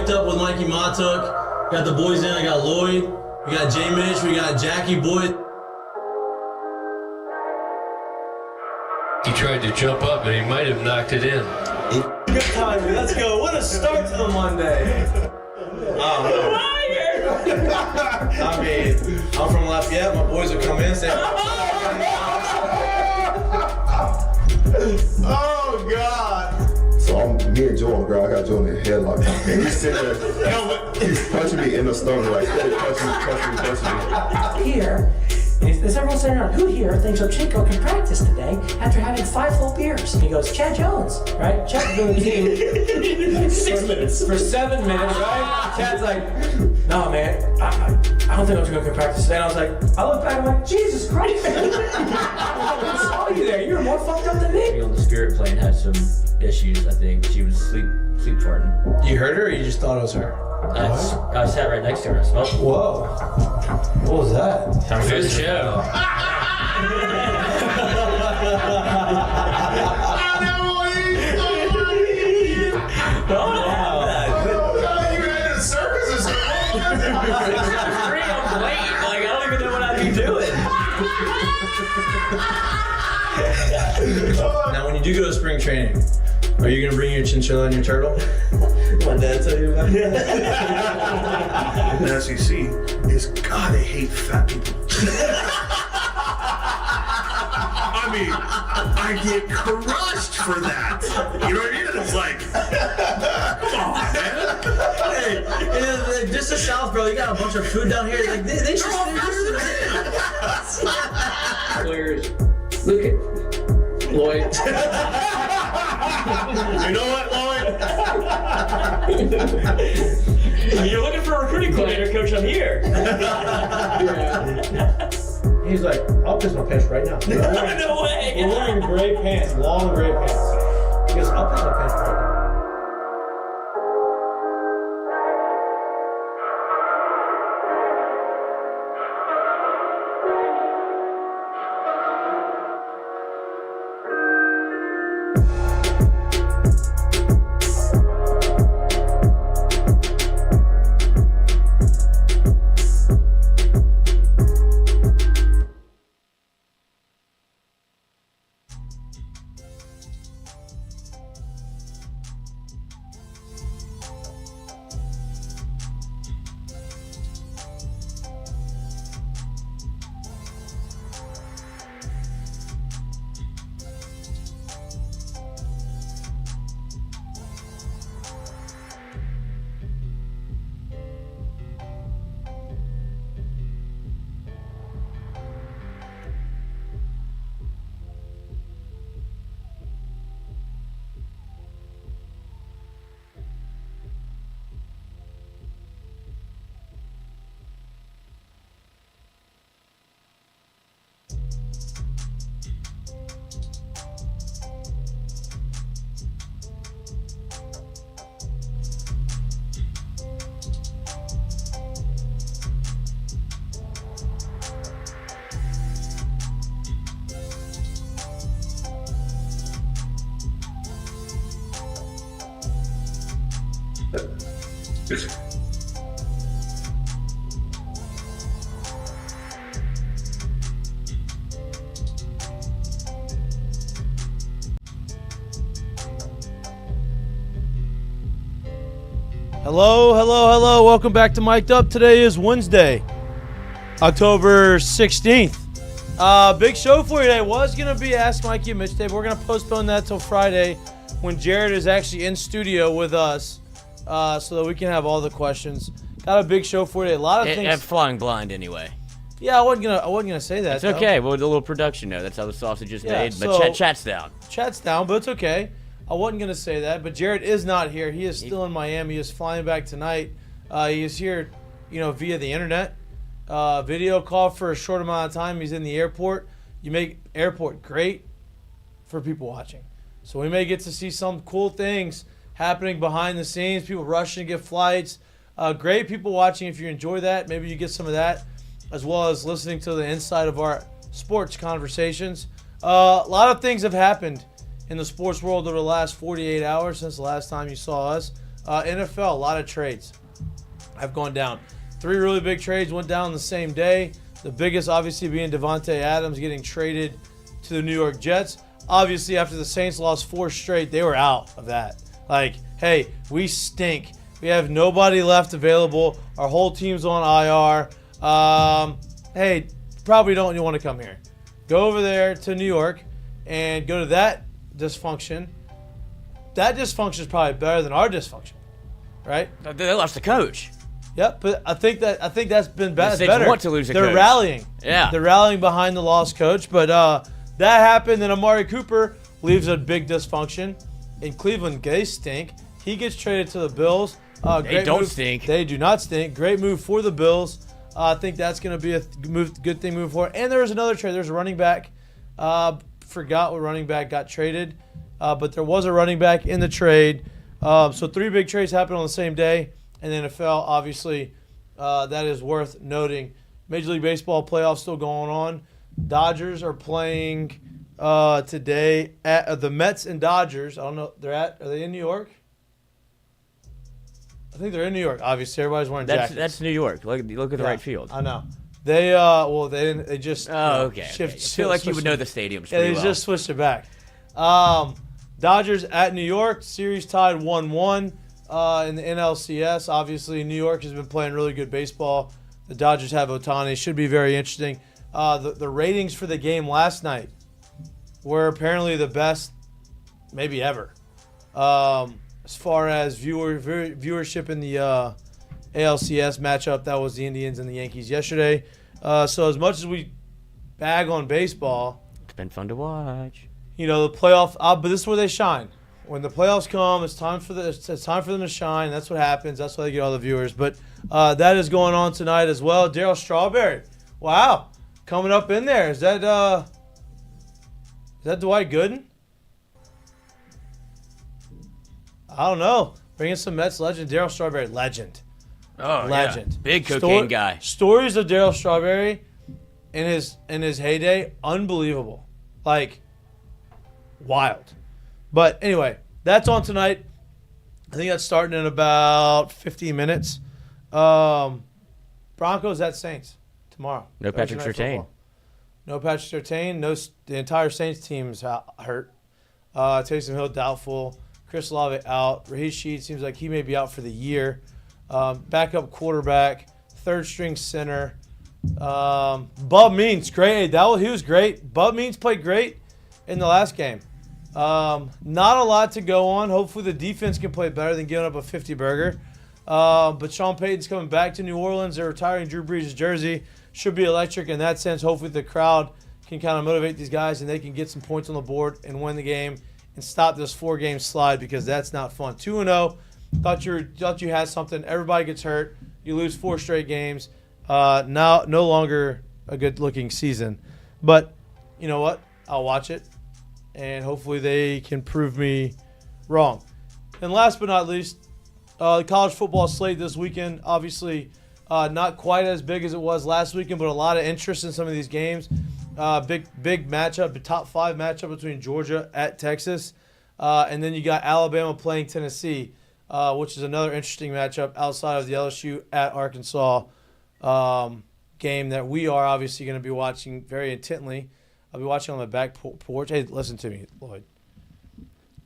mic'd up with Mikie Mahtook. Got the boys in. I got Lloyd. We got J. Mitch. We got Jackie Boyd. He tried to jump up, and he might have knocked it in. Good time. Let's go. What a start to the Monday. I mean, I'm from Lafayette. My boys will come in and say, oh, God. So me and Joe on the ground. I got Joe in the headlock. And he's sitting there, he's punching me in the stomach, like, punching me. Here, is everyone sitting around, who here thinks Ochinko can practice today after having 5 full beers? And he goes, Chad Jones, right? Chad's doing the 6 minutes. For 7 minutes, right? Chad's like, no, man, I don't think Ochinko can practice today. And I was like, I look back, I'm like, Jesus Christ. I saw you there. You were more fucked up than me. On the spirit plane had some issues, I think. She was sleep farting. you heard her or you just thought it was her? I sat right next to her. I smelled it. Whoa. What was that? Time for the show. Now, when you do go to spring training, are you gonna bring your chinchilla and your turtle? My dad tell you about it. The SEC is God, they hate fat people. I mean, I get crushed for that. You know what I mean? It's like, come on, man. Hey, just the South, bro. You got a bunch of food down here. Like they should. Players, look at Lloyd. You know what, Lloyd? You're looking for a recruiting coordinator, coach, I'm here. He's like, I'll piss my pants right now. No way. We're wearing gray pants, long gray pants. He goes, I'll piss my pants right now. Hello. Welcome back to Mik'd Up. Today is Wednesday, October 16th. Big show for you today. Was going to be Ask Mikey and Mitch today, but we're going to postpone that till Friday when Jared is actually in studio with us so that we can have all the questions. Got a big show for you today. A lot of things. I'm flying blind anyway. Yeah, I wasn't gonna say that. It's okay. Well, the little production note. That's how the sausage is made. But so, chat's down. Chat's down, but it's okay. I wasn't going to say that, but Jared is not here. He is still in Miami. He is flying back tonight. He is here, via the internet. Video call for a short amount of time. He's in the airport. You make airport great for people watching. So we may get to see some cool things happening behind the scenes, people rushing to get flights. Great people watching. If you enjoy that, maybe you get some of that, as well as listening to the inside of our sports conversations. A lot of things have happened in the sports world over the last 48 hours since the last time you saw us. NFL, a lot of trades have gone down. 3 really big trades went down the same day. The biggest obviously being Devontae Adams getting traded to the New York Jets. Obviously, after the Saints lost 4 straight, they were out of that. Like, hey, we stink. We have nobody left available. Our whole team's on IR. Hey, probably don't want to come here. Go over there to New York and go to that dysfunction. That dysfunction is probably better than our dysfunction, right? They lost the coach. Yep, but I think that's been The Saints better. want to lose a They're coach. rallying. Yeah. They're rallying behind the lost coach. But that happened, and Amari Cooper leaves a big dysfunction. In Cleveland, they stink. He gets traded to the Bills. They don't stink. They do not stink. Great move for the Bills. I think that's going to be a good thing moving forward. And there was another trade. There's a running back. Forgot what running back got traded. But there was a running back in the trade. So 3 big trades happened on the same day. And the NFL, obviously, that is worth noting. Major League Baseball playoffs still going on. Dodgers are playing today at the Mets and Dodgers. I don't know. Are they in New York? I think they're in New York. Obviously, everybody's wearing jackets. That's New York. Look at the right field. I know. They just Okay. I feel like you would know the stadiums pretty they well. just switched it back. Dodgers at New York. Series tied 1-1 in the NLCS. Obviously, New York has been playing really good baseball. The Dodgers have Ohtani. Should be very interesting. The ratings for the game last night were apparently the best maybe ever. As far as viewership in the ALCS matchup, that was the Indians and the Yankees yesterday. So as much as we bag on baseball, It's been fun to watch. the playoff. But this is where they shine. When the playoffs come, it's time for them to shine. That's what happens. That's why they get all the viewers. But that is going on tonight as well. Darryl Strawberry, wow, coming up in there. Is that Dwight Gooden? I don't know. Bringing some Mets legend, Darryl Strawberry, legend. Oh, Legend. Yeah. Big cocaine guy. Stories of Darryl Strawberry in his heyday, unbelievable. Like, wild. But anyway, that's on tonight. I think that's starting in about 15 minutes. Broncos at Saints tomorrow. No Patrick Surtain. No Patrick Surtain. The entire Saints team's hurt. Taysom Hill doubtful. Chris Olave out. Raheem Sheed seems like he may be out for the year. Backup quarterback, third string center. Bub Means, great. He was great. Bub Means played great in the last game. Not a lot to go on. Hopefully the defense can play better than giving up a 50-burger. But Sean Payton's coming back to New Orleans. They're retiring Drew Brees' jersey. Should be electric in that sense. Hopefully the crowd can kind of motivate these guys and they can get some points on the board and win the game and stop this 4-game slide because that's not fun. 2-0. Thought you had something. Everybody gets hurt. You lose 4 straight games. Now no longer a good-looking season. But you know what? I'll watch it, and hopefully they can prove me wrong. And last but not least, the college football slate this weekend. Obviously, not quite as big as it was last weekend, but a lot of interest in some of these games. Big matchup, the top 5 matchup between Georgia at Texas. And then you got Alabama playing Tennessee, which is another interesting matchup outside of the LSU at Arkansas game that we are obviously going to be watching very intently. I'll be watching on the back porch. Hey, listen to me, Lloyd.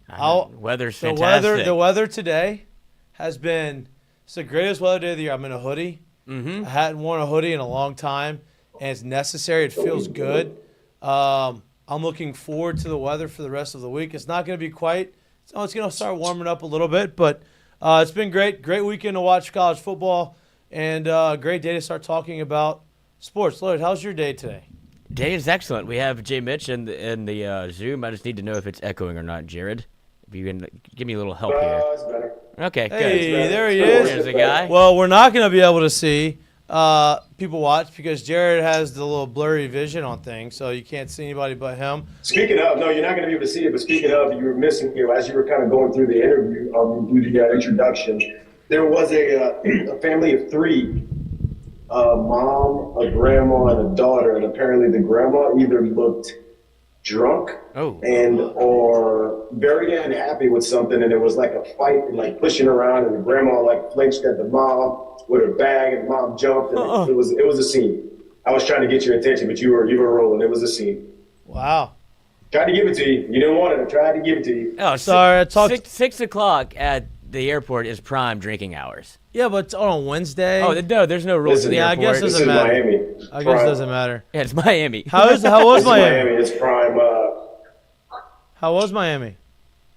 Weather's fantastic. The weather today has been it's the greatest weather day of the year. I'm in a hoodie. Mm-hmm. I hadn't worn a hoodie in a long time, and it's necessary. It feels good. I'm looking forward to the weather for the rest of the week. It's not going to be quite. It's going to start warming up a little bit, but it's been great. Great weekend to watch college football, and a great day to start talking about sports. Lloyd, how's your day today? Day is excellent. We have Jay Mitch in the Zoom. I just need to know if it's echoing or not, Jared. If you can give me a little help here. It's better. Okay, Hey, good. there he is. There's the guy. Well, we're not going to be able to see people watch because Jared has the little blurry vision on things, so you can't see anybody but him. Speaking of, no, you're not going to be able to see it, but speaking of, you were missing, as you were kind of going through the interview, through the introduction, there was a family of 3, a mom, a grandma, and a daughter, and apparently the grandma either looked drunk Oh. and or very unhappy with something, and it was like a fight and like pushing around, and the grandma like flinched at the mom with her bag, and the mom jumped, and it was a scene. I was trying to get your attention, but you were rolling. It was a scene. Wow. Tried to give it to you. You didn't want it. I tried to give it to you. Oh, Sorry, I talked. 6 o'clock at the airport is prime drinking hours. Yeah, but it's on Wednesday. Oh, no, there's no rules Listen, in the yeah, I airport. guess This doesn't is matter. Miami. I guess Prime. it doesn't matter. Yeah, it's Miami. How was This is Miami? Miami. It's prime. How was Miami?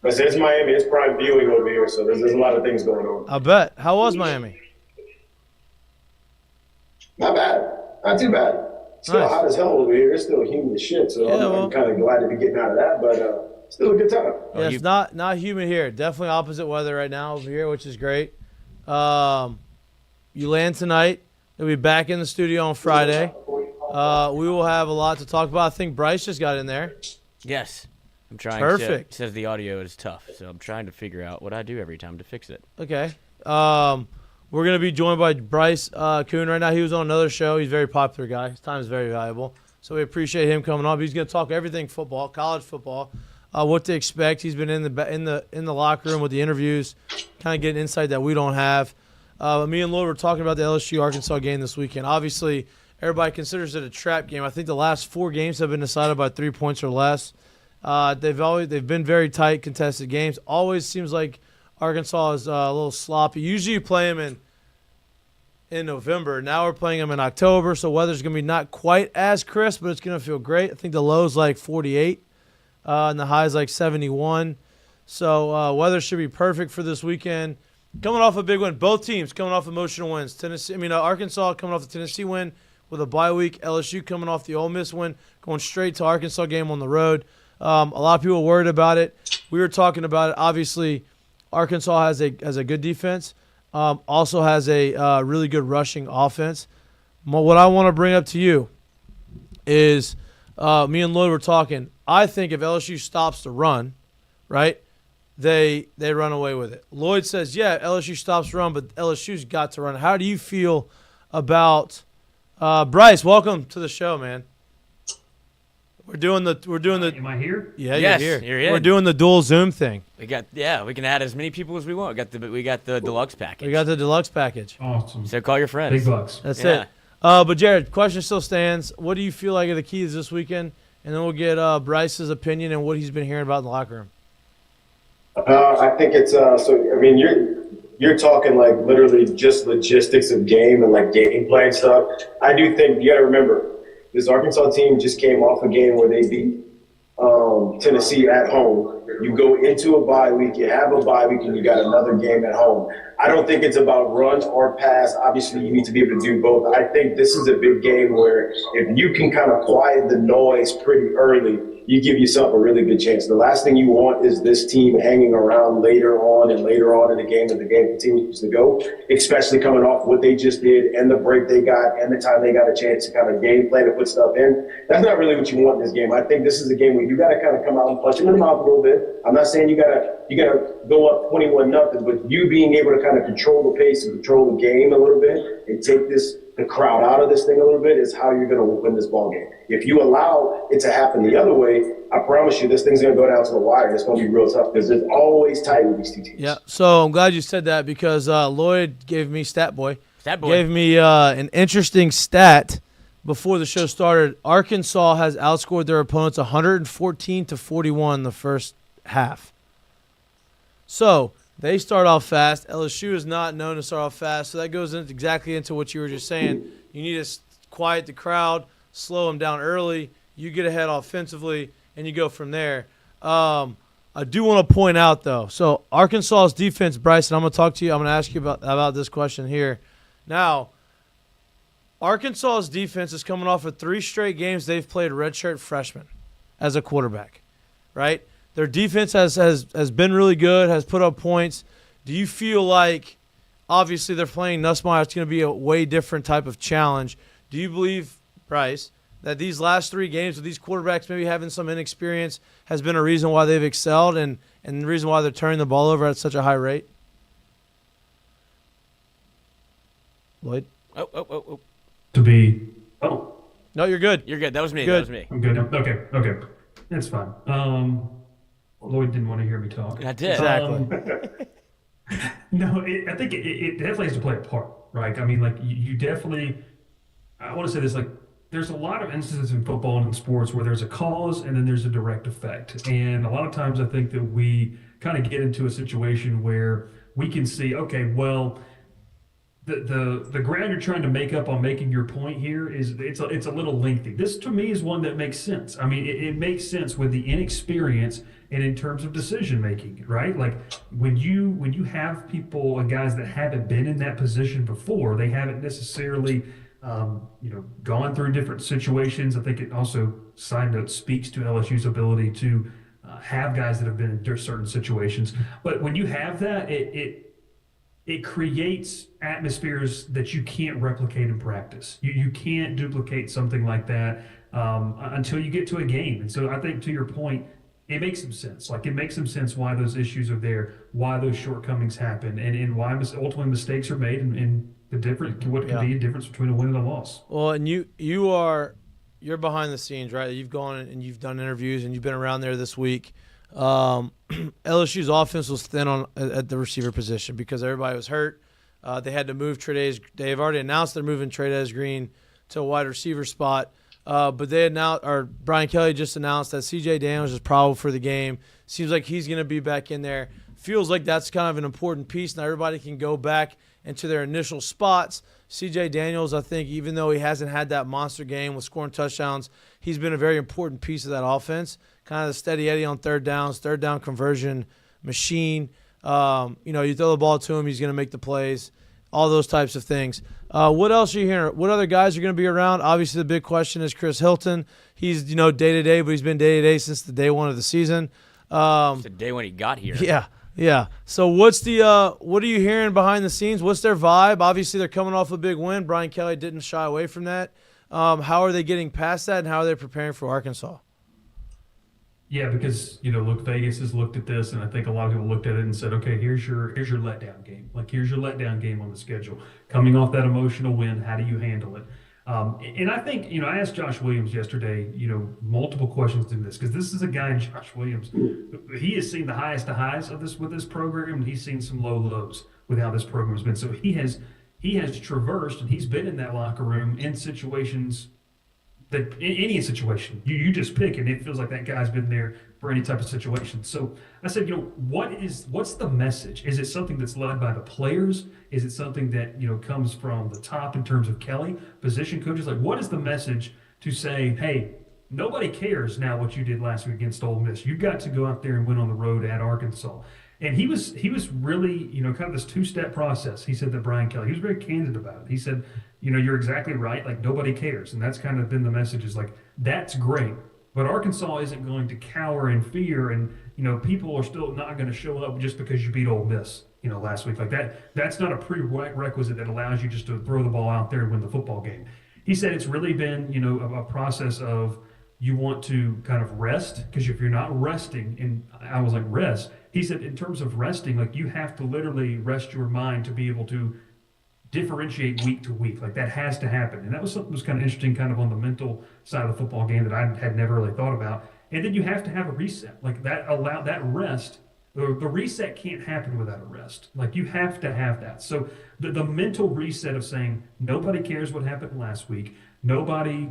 I said it's Miami. It's prime viewing over here, so there's a lot of things going on. I bet. How was Miami? Not bad. Not too bad. Still Nice. hot as hell over here. It's still humid as shit, so Yeah, I'm well. kind of glad to be getting out of that, but still a good time. Yeah, it's not humid here. Definitely opposite weather right now over here, which is great. You land tonight. You'll be back in the studio on Friday. We will have a lot to talk about. I think Bryce just got in there. Yes. I'm trying Perfect. to. It says the audio is tough, so I'm trying to figure out what I do every time to fix it. Okay. We're going to be joined by Bryce Koon right now. He was on another show. He's a very popular guy. His time is very valuable. So we appreciate him coming on. But he's going to talk everything football, college football, what to expect. He's been in the locker room with the interviews, kind of getting insight that we don't have. Me and Lloyd were talking about the LSU Arkansas game this weekend. Obviously, everybody considers it a trap game. I think the last 4 games have been decided by 3 points or less. They've been very tight, contested games. Always seems like Arkansas is a little sloppy. Usually you play them in November. Now we're playing them in October, so weather's going to be not quite as crisp, but it's going to feel great. I think the low's like 48, and the high's like 71. So weather should be perfect for this weekend. Coming off a big win. Both teams coming off emotional wins. Arkansas coming off the Tennessee win with a bye week. LSU coming off the Ole Miss win, going straight to Arkansas game on the road. A lot of people worried about it. We were talking about it. Obviously, Arkansas has a good defense. Also has a really good rushing offense. What I want to bring up to you is me and Lloyd were talking. I think if LSU stops the run, right, they run away with it. Lloyd says, yeah, LSU stops the run, but LSU's got to run. How do you feel about Bryce? Welcome to the show, man. We're doing the. Am I here? Yeah, Yes, you're here. you're in. We're doing the dual Zoom thing. We can add as many people as we want. We got the deluxe package. We got the deluxe package. Awesome. So call your friends. Big bucks. That's Yeah. it. But Jared, question still stands. What do you feel like are the keys this weekend? And then we'll get Bryce's opinion and what he's been hearing about in the locker room. I think it's you're talking like literally just logistics of game and like game plan stuff. I do think you got to remember this Arkansas team just came off a game where they beat Tennessee at home. You go into a bye week, you have a bye week, and you got another game at home. I don't think it's about run or pass. Obviously, you need to be able to do both. I think this is a big game where if you can kind of quiet the noise pretty early, you give yourself a really good chance. The last thing you want is this team hanging around later on in the game, and the game continues to go, especially coming off what they just did and the break they got and the time they got a chance to kind of game plan and put stuff in. That's not really what you want in this game. I think this is a game where you got to kind of come out and punch them in the mouth a little bit. I'm not saying you gotta go up 21-0, but you being able to kind of control the pace and control the game a little bit and take the crowd out of this thing a little bit is how you're going to win this ball game. If you allow it to happen the other way, I promise you this thing's going to go down to the wire. It's going to be real tough because it's always tight with these two teams. Yeah, so I'm glad you said that because Lloyd gave me Statboy. Gave me an interesting stat before the show started. Arkansas has outscored their opponents 114-41 in the first half. So they start off fast. LSU is not known to start off fast, so that goes exactly into what you were just saying. You need to quiet the crowd, slow them down early. You get ahead offensively, and you go from there. I do want to point out, though, so Arkansas's defense, Bryce, and I'm going to talk to you. I'm going to ask you about this question here. Now, Arkansas's defense is coming off of 3 straight games they've played redshirt freshmen as a quarterback, right? Their defense has been really good, has put up points. Do you feel like, obviously they're playing Nussmeier, it's going to be a way different type of challenge. Do you believe, Bryce, that these last 3 games with these quarterbacks maybe having some inexperience has been a reason why they've excelled and the reason why they're turning the ball over at such a high rate? Lloyd? To be – oh. No, you're good. You're good. That was me. Good. That was me. I'm good. Okay. That's fine. Lloyd didn't want to hear me talk. I did. Exactly. No, I think it definitely has to play a part, right? I mean, like you definitely. I want to say this, like there's a lot of instances in football and in sports where there's a cause and then there's a direct effect, and a lot of times I think that we kind of get into a situation where we can see, okay, well, the ground you're trying to make up on making your point here is it's a little lengthy. This to me is one that makes sense. I mean, it makes sense with the inexperience and in terms of decision making, right? Like when you have people and guys that haven't been in that position before, they haven't necessarily gone through different situations. I think it also, side note, speaks to LSU's ability to have guys that have been in certain situations. But when you have that, it creates atmospheres that you can't replicate in practice. You can't duplicate something like that until you get to a game. And so I think, to your point, it makes some sense. Like, it makes some sense why those issues are there, why those shortcomings happen, and why ultimately mistakes are made, and the difference, what can be a difference between a win and a loss. Well, and you're behind the scenes, right? You've gone and you've done interviews and you've been around there this week. LSU's offense was thin at the receiver position because everybody was hurt. They had to move Tre'Davious. They've already announced they're moving Tre'Davious Green to a wide receiver spot. But Brian Kelly just announced that CJ Daniels is probable for the game. Seems like he's going to be back in there. Feels like that's kind of an important piece. Now everybody can go back into their initial spots. CJ Daniels, I think, even though he hasn't had that monster game with scoring touchdowns, he's been a very important piece of that offense. Kind of the steady Eddie on third down conversion machine. You throw the ball to him, he's going to make the plays. All those types of things. What else are you hearing? What other guys are going to be around? Obviously, the big question is Chris Hilton. He's day-to-day, but he's been day-to-day since the day one of the season. The day when he got here. Yeah. So what are you hearing behind the scenes? What's their vibe? Obviously, they're coming off a big win. Brian Kelly didn't shy away from that. How are they getting past that, and how are they preparing for Arkansas? Yeah, because, look, Vegas has looked at this, and I think a lot of people looked at it and said, okay, here's your letdown game. Like, here's your letdown game on the schedule. Coming off that emotional win, how do you handle it? And I think, I asked Josh Williams yesterday, multiple questions in this, because this is a guy, Josh Williams, he has seen the highest of highs with this program, and he's seen some low lows with how this program has been. So he has traversed, and he's been in that locker room in situations that any situation you just pick, and it feels like that guy's been there for any type of situation. So I said, what's the message? Is it something that's led by the players? Is it something that comes from the top in terms of Kelly, position coaches? Like, what is the message to say, hey, nobody cares now what you did last week against Ole Miss. You've got to go out there and win on the road at Arkansas. And he was really, kind of this two-step process. He said that Brian Kelly, he was very candid about it. He said, you're exactly right. Like, nobody cares. And that's kind of been the message, is like, that's great. But Arkansas isn't going to cower in fear, and, people are still not going to show up just because you beat Ole Miss, last week. Like, that's not a prerequisite that allows you just to throw the ball out there and win the football game. He said it's really been, a process of, you want to kind of rest, because if you're not resting, and I was like, rest. He said, in terms of resting, like, you have to literally rest your mind to be able to differentiate week to week. Like, that has to happen. And that was something that was kind of interesting, kind of on the mental side of the football game, that I had never really thought about. And then you have to have a reset. Like, that rest, the reset can't happen without a rest. Like, you have to have that. So the mental reset of saying, nobody cares what happened last week. Nobody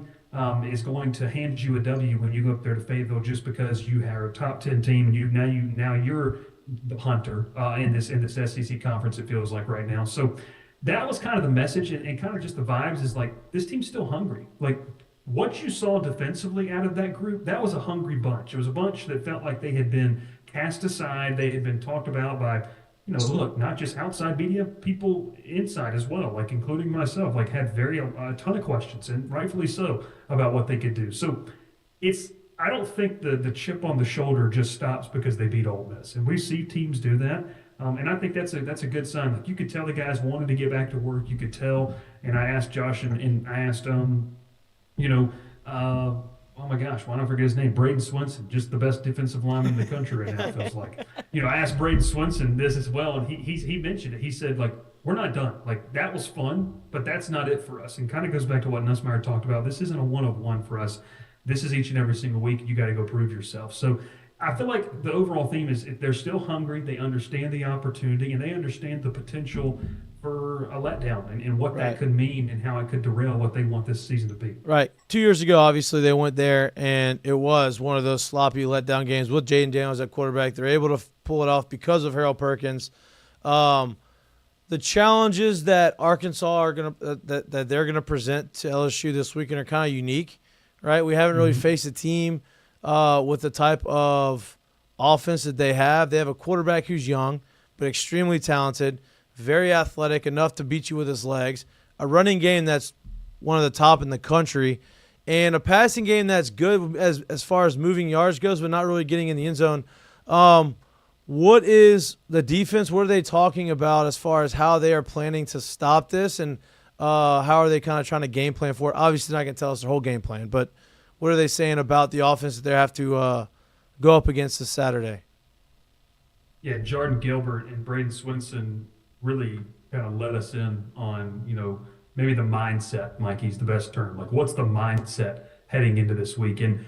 is going to hand you a W when you go up there to Fayetteville just because you are a top 10 team, and now you're the hunter in this SEC conference, it feels like right now. So that was kind of the message, and kind of just the vibes is like, this team's still hungry. Like, what you saw defensively out of that group, that was a hungry bunch. It was a bunch that felt like they had been cast aside. They had been talked about by, look, not just outside media, people inside as well, like including myself, like had a ton of questions, and rightfully so, about what they could do. So I don't think the chip on the shoulder just stops because they beat Ole Miss. And we see teams do that. And I think that's a good sign. Like, you could tell the guys wanted to get back to work. You could tell. And I asked Josh, and I asked, oh my gosh, why don't I forget his name? Braden Swenson, just the best defensive lineman in the country right now, it feels like. I asked Braden Swenson this as well, and he mentioned it. He said, like, we're not done. Like, that was fun, but that's not it for us. And kind of goes back to what Nussmeier talked about. This isn't a one-of-one for us. This is each and every single week. You got to go prove yourself. So I feel like the overall theme is they're still hungry. They understand the opportunity, and they understand the potential for a letdown and what that could mean and how it could derail what they want this season to be. Right. 2 years ago, obviously, they went there, and it was one of those sloppy letdown games with Jaden Daniels at quarterback. They're able to pull it off because of Harold Perkins. The challenges that Arkansas are gonna that they're gonna present to LSU this weekend are kind of unique, right? We haven't really faced a team with the type of offense that they have. They have a quarterback who's young but extremely talented, very athletic, enough to beat you with his legs, a running game that's one of the top in the country, and a passing game that's good as far as moving yards goes, but not really getting in the end zone. What is the defense? What are they talking about as far as how they are planning to stop this, and how are they kind of trying to game plan for it? Obviously, they're not going to tell us their whole game plan, but what are they saying about the offense that they have to go up against this Saturday? Yeah, Jordan Gilbert and Braden Swinson really kind of let us in on, maybe the mindset, Mikey's the best term. Like, what's the mindset heading into this week? And,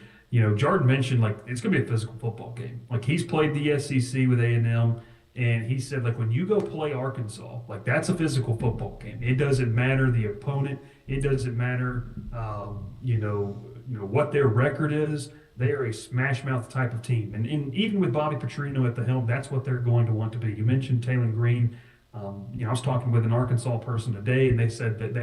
Jordan mentioned, like, it's going to be a physical football game. Like, he's played the SEC with A&M, and he said, like, when you go play Arkansas, like, that's a physical football game. It doesn't matter the opponent. It doesn't matter, what their record is. They are a smash-mouth type of team. And even with Bobby Petrino at the helm, that's what they're going to want to be. You mentioned Taylor Green. I was talking with an Arkansas person today, and they said that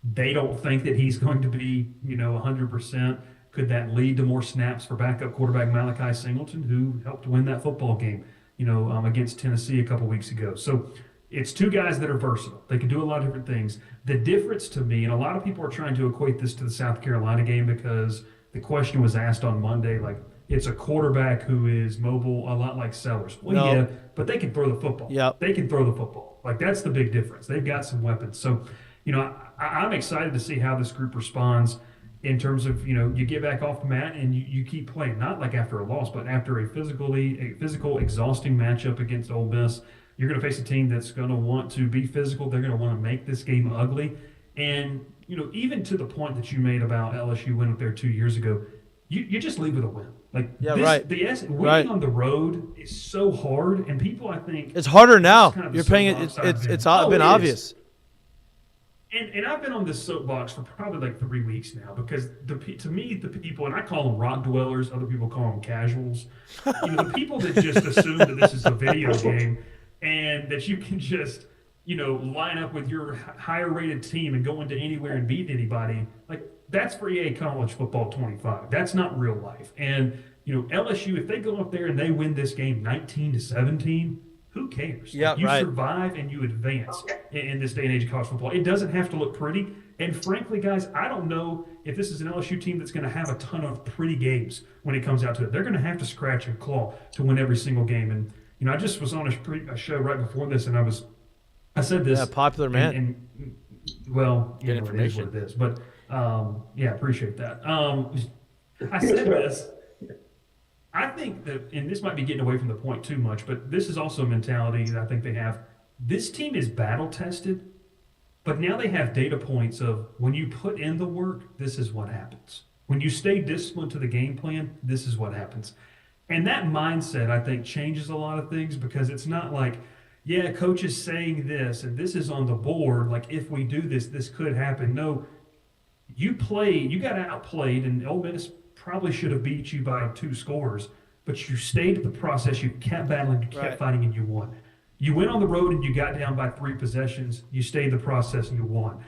they don't think that he's going to be, 100%. Could that lead to more snaps for backup quarterback Malachi Singleton, who helped win that football game, against Tennessee a couple weeks ago? So it's two guys that are versatile. They can do a lot of different things. The difference to me, and a lot of people are trying to equate this to the South Carolina game because the question was asked on Monday, like, it's a quarterback who is mobile, a lot like Sellers. Well, No. yeah, but they can throw the football. Yep. They can throw the football. Like, that's the big difference. They've got some weapons. So, I'm excited to see how this group responds in terms of, you get back off the mat and you keep playing. Not like after a loss, but after a physical, exhausting matchup against Ole Miss. You're going to face a team that's going to want to be physical. They're going to want to make this game ugly. And, even to the point that you made about LSU winning there 2 years ago, you just leave with a win. Like, winning on the road is so hard, and people, I think, it's harder now. Kind of You're paying it. It's been obvious. And I've been on this soapbox for probably like 3 weeks now because to me the people, and I call them rock dwellers, other people call them casuals. The people that just assume that this is a video game and that you can just line up with your higher rated team and go into anywhere and beat anybody. Like, that's for EA College Football 25. That's not real life. And, LSU, if they go up there and they win this game 19-17, who cares? Yeah, you right. survive and you advance in this day and age of college football. It doesn't have to look pretty. And frankly, guys, I don't know if this is an LSU team that's going to have a ton of pretty games when it comes out to it. They're going to have to scratch and claw to win every single game. And, I just was on a show right before this, and I said this. Yeah, popular man. And well, Good information. It is what it is. But, appreciate that. I said this. I think that, and this might be getting away from the point too much, but this is also a mentality that I think they have. This team is battle tested, but now they have data points of when you put in the work, this is what happens. When you stay disciplined to the game plan, this is what happens. And that mindset, I think, changes a lot of things because it's not like, yeah, coach is saying this and this is on the board. Like, if we do this, this could happen. No, you got outplayed, and Ole Miss probably should have beat you by 2 scores, but you stayed in the process, you kept battling, you kept fighting, and you won. You went on the road and you got down by 3 possessions, you stayed in the process and you won.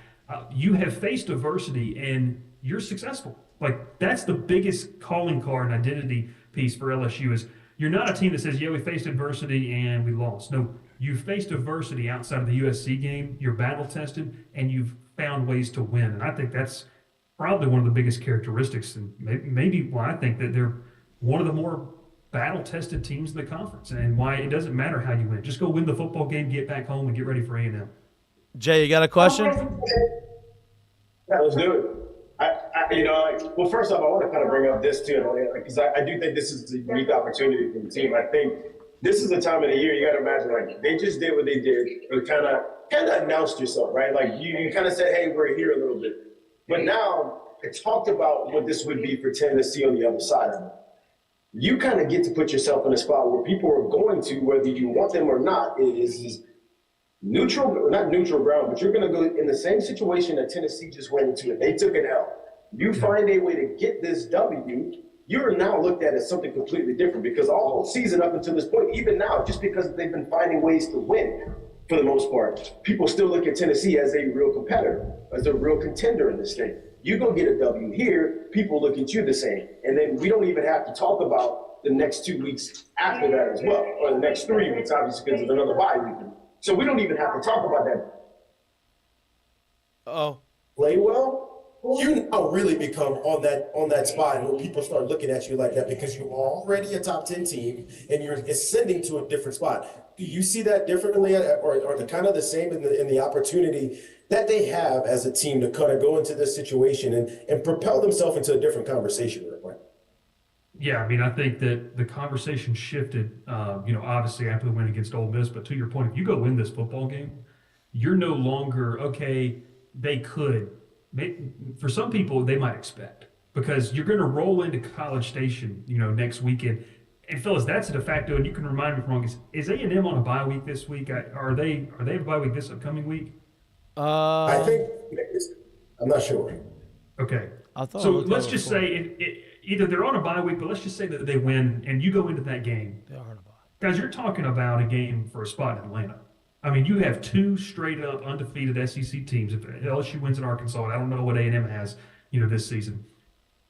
You have faced adversity and you're successful. Like, that's the biggest calling card and identity piece for LSU is you're not a team that says, yeah, we faced adversity and we lost. No, you faced adversity outside of the USC game, you're battle tested, and you've found ways to win. And I think that's probably one of the biggest characteristics, and maybe why I think that they're one of the more battle-tested teams in the conference, and why it doesn't matter how you win. Just go win the football game, get back home, and get ready for A&M. Jay, you got a question? Yeah, let's do it. Well, first off, I want to kind of bring up this too, because I do think this is a unique opportunity for the team. I think this is the time of the year you got to imagine, like, they just did what they did, or kind of announced yourself, right? Like, you kind of said, hey, we're here a little bit. But now talked about what this would be for Tennessee on the other side of it. You kind of get to put yourself in a spot where people are going to, whether you want them or not, is neutral, not neutral ground, but you're going to go in the same situation that Tennessee just went into, and they took an L. You find a way to get this W, you're now looked at as something completely different, because all season up until this point, even now, just because they've been finding ways to win for the most part, people still look at Tennessee as a real competitor, as a real contender in this thing. You go get a W here, people look at you the same. And then we don't even have to talk about the next 2 weeks after that as well, or the next 3 weeks, obviously, because of another bye week. So we don't even have to talk about that. Oh. Play well, you now really become on that spot where people start looking at you like that, because you're already a top 10 team and you're ascending to a different spot. Do you see that differently, or the kind of the same in the opportunity that they have as a team to kind of go into this situation and propel themselves into a different conversation? Yeah, I mean, I think that the conversation shifted, obviously after the win against Ole Miss. But to your point, if you go win this football game, you're no longer, okay, they could. For some people, they might expect, because you're going to roll into College Station, next weekend. And fellas, that's a de facto, and you can remind me if I'm wrong, is A&M on a bye week this week? Are they a bye week this upcoming week? I think, I'm not sure. Okay. So let's just say either they're on a bye week, but let's just say that they win and you go into that game. They are on a bye. Guys, you're talking about a game for a spot in Atlanta. I mean, you have two straight up undefeated SEC teams. If LSU wins in Arkansas, and I don't know what A&M has, this season,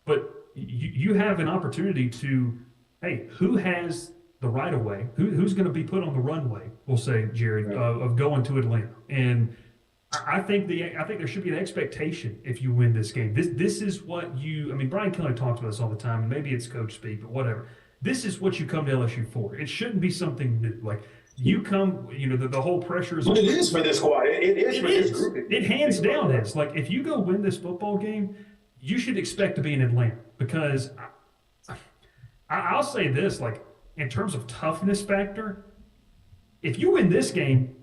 but you have an opportunity to, hey, who has the right of way? Who's going to be put on the runway? We'll say, Jared, of going to Atlanta. And I think there should be an expectation if you win this game. This is what Brian Kelly talks about this all the time, and maybe it's coach speak, but whatever. This is what you come to LSU for. It shouldn't be something new. Like, you come, the whole pressure is. But it is for this squad. It is for this group. It hands down is. Like, if you go win this football game, you should expect to be in Atlanta, because I'll say this, like, in terms of toughness factor, if you win this game,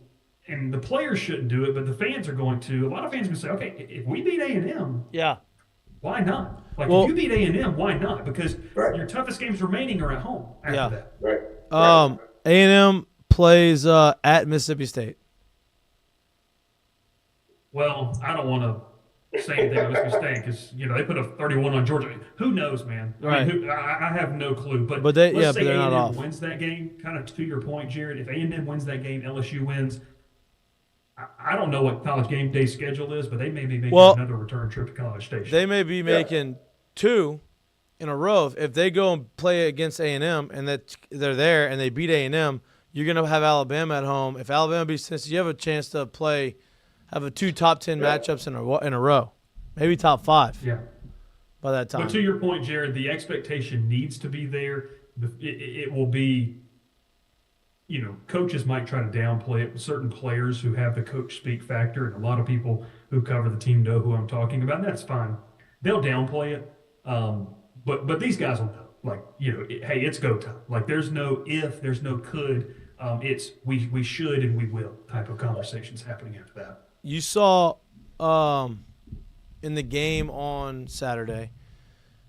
and the players shouldn't do it, but the fans are going to, a lot of fans are going to say, okay, if we beat A&M, yeah, why not? Like, if you beat A&M, why not? Because your toughest games remaining are at home after that. Right. A&M plays at Mississippi State. Well, I don't want to say anything about Mississippi State, because they put a 31 on Georgia. Who knows, man? Right. I have no clue. But they're let's say not A&M off. wins that game. Kind of to your point, Jared. If A&M wins that game, LSU wins. I don't know what College game day schedule is, but they may be making another return trip to College Station. They may be making 2 in a row. If they go and play against A&M and that they're there and they beat A&M, you're going to have Alabama at home. If Alabama beats Tennessee, you have a chance to have 2 top 10 matchups in a row, maybe top 5. Yeah. By that time. But to your point, Jared, the expectation needs to be there. It will be. Coaches might try to downplay it with certain players who have the coach speak factor, and a lot of people who cover the team know who I'm talking about, and that's fine. They'll downplay it, but these guys will know. Like, hey, it's go time. Like, there's no if, there's no could. It's we should and we will type of conversations happening after that. You saw in the game on Saturday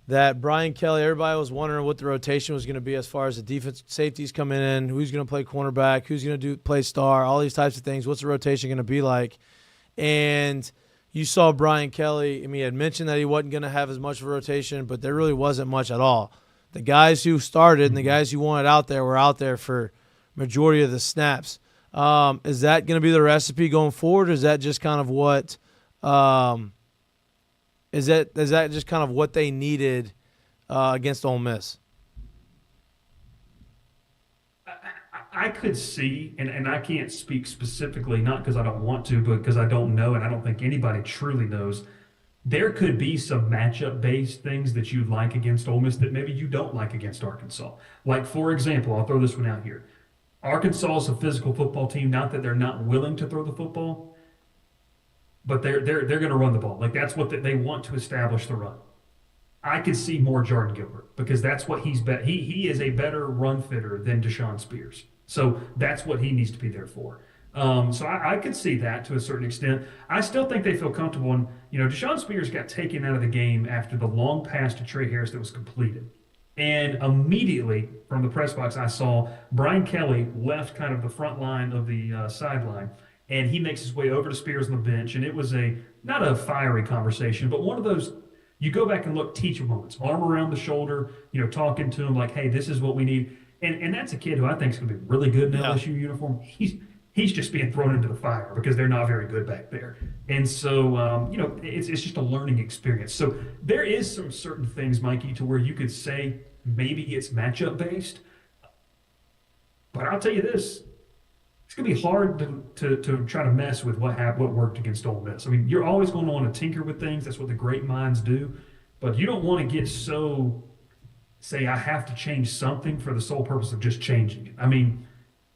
that Brian Kelly, everybody was wondering what the rotation was going to be as far as the defense safeties coming in, who's going to play cornerback, who's going to play star, all these types of things. What's the rotation going to be like? And you saw Brian Kelly, he had mentioned that he wasn't going to have as much of a rotation, but there really wasn't much at all. The guys who started and the guys who wanted out there were out there for majority of the snaps. Is that going to be the recipe going forward? Or is that just kind of what is that just kind of what they needed against Ole Miss? I could see, and I can't speak specifically, not because I don't want to, but because I don't know, and I don't think anybody truly knows. There could be some matchup-based things that you like against Ole Miss that maybe you don't like against Arkansas. Like, for example, I'll throw this one out here. Arkansas is a physical football team, not that they're not willing to throw the football, but they're going to run the ball. Like, that's what they want to establish the run. I could see more Jordan Gilbert because that's what he's bet. He is a better run fitter than Deshaun Spears. So that's what he needs to be there for. So I could see that to a certain extent. I still think they feel comfortable. And, Deshaun Spears got taken out of the game after the long pass to Trey Harris that was completed. And immediately from the press box, I saw Brian Kelly left kind of the front line of the sideline, and he makes his way over to Spears on the bench. And it was not a fiery conversation, but one of those, you go back and look, teacher moments, arm around the shoulder, talking to him like, hey, this is what we need. And that's a kid who I think is going to be really good in LSU uniform. He's just being thrown into the fire because they're not very good back there. And so, it's just a learning experience. So there is some certain things, Mikey, to where you could say maybe it's matchup based. But I'll tell you this, it's going to be hard to try to mess with what worked against Ole Miss. I mean, you're always going to want to tinker with things. That's what the great minds do. But you don't want to get say I have to change something for the sole purpose of just changing it. I mean,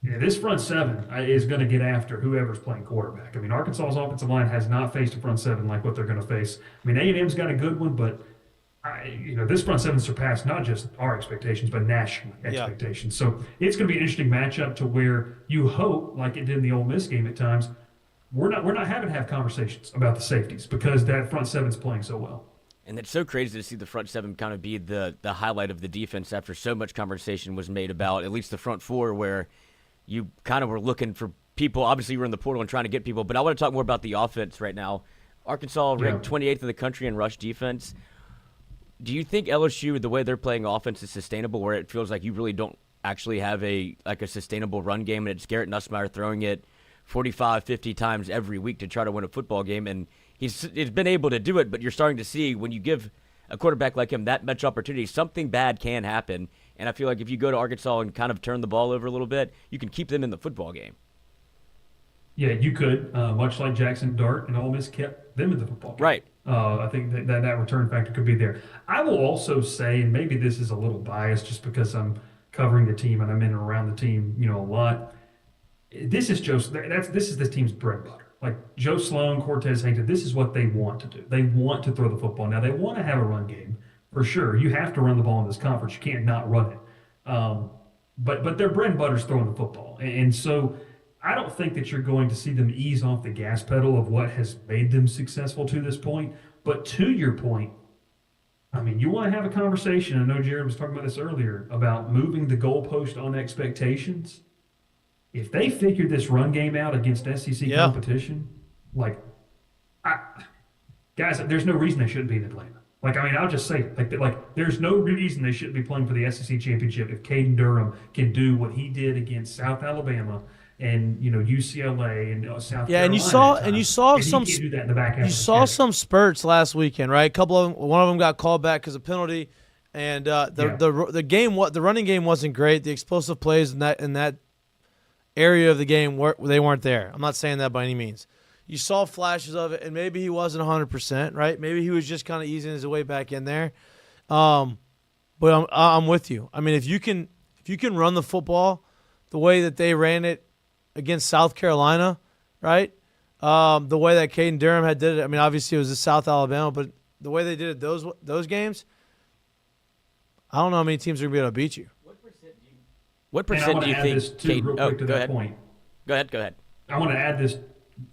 this front seven is going to get after whoever's playing quarterback. I mean, Arkansas's offensive line has not faced a front seven like what they're going to face. I mean, A&M's got a good one, but this front seven surpassed not just our expectations, but national expectations. So it's going to be an interesting matchup to where you hope, like it did in the Ole Miss game at times, we're not having to have conversations about the safeties because that front seven's playing so well. And it's so crazy to see the front seven kind of be the highlight of the defense after so much conversation was made about at least the front four, where you kind of were looking for people. Obviously, you were in the portal and trying to get people, but I want to talk more about the offense right now. Arkansas ranked 28th in the country in rush defense. Do you think LSU, the way they're playing offense, is sustainable, where it feels like you really don't actually have a sustainable run game, and it's Garrett Nussmeier throwing it 45, 50 times every week to try to win a football game, and he's been able to do it, but you're starting to see when you give a quarterback like him that much opportunity, something bad can happen. And I feel like if you go to Arkansas and kind of turn the ball over a little bit, you can keep them in the football game. Yeah, you could, much like Jackson Dart and Ole Miss kept them in the football game. Right. I think that return factor could be there. I will also say, and maybe this is a little biased just because I'm covering the team and I'm in and around the team, a lot. This is this team's bread and butter. Like Joe Sloan, Cortez Hankton, this is what they want to do. They want to throw the football. Now, they want to have a run game. For sure, you have to run the ball in this conference. You can't not run it. But their bread and butter is throwing the football. And so I don't think that you're going to see them ease off the gas pedal of what has made them successful to this point. But to your point, I mean, you want to have a conversation. I know Jared was talking about this earlier about moving the goalpost on expectations. If they figure this run game out against SEC competition, guys, there's no reason they shouldn't be in Atlanta. I'll just say it. There's no reason they shouldn't be playing for the SEC championship if Caden Durham can do what he did against South Alabama and UCLA and South Carolina. And you saw some. Do that in the back half you saw some spurts last weekend, right? A couple of them. One of them got called back because of penalty, and the running game wasn't great. The explosive plays in that area of the game they weren't there. I'm not saying that by any means. You saw flashes of it, and maybe he wasn't 100%, right? Maybe he was just kind of easing his way back in there. But I'm with you. I mean, if you can run the football the way that they ran it against South Carolina, right? The way that Caden Durham did it. I mean, obviously it was South Alabama, but the way they did it those games, I don't know how many teams are gonna be able to beat you. What percent do you think? Real quick to that point. Go ahead. I want to add this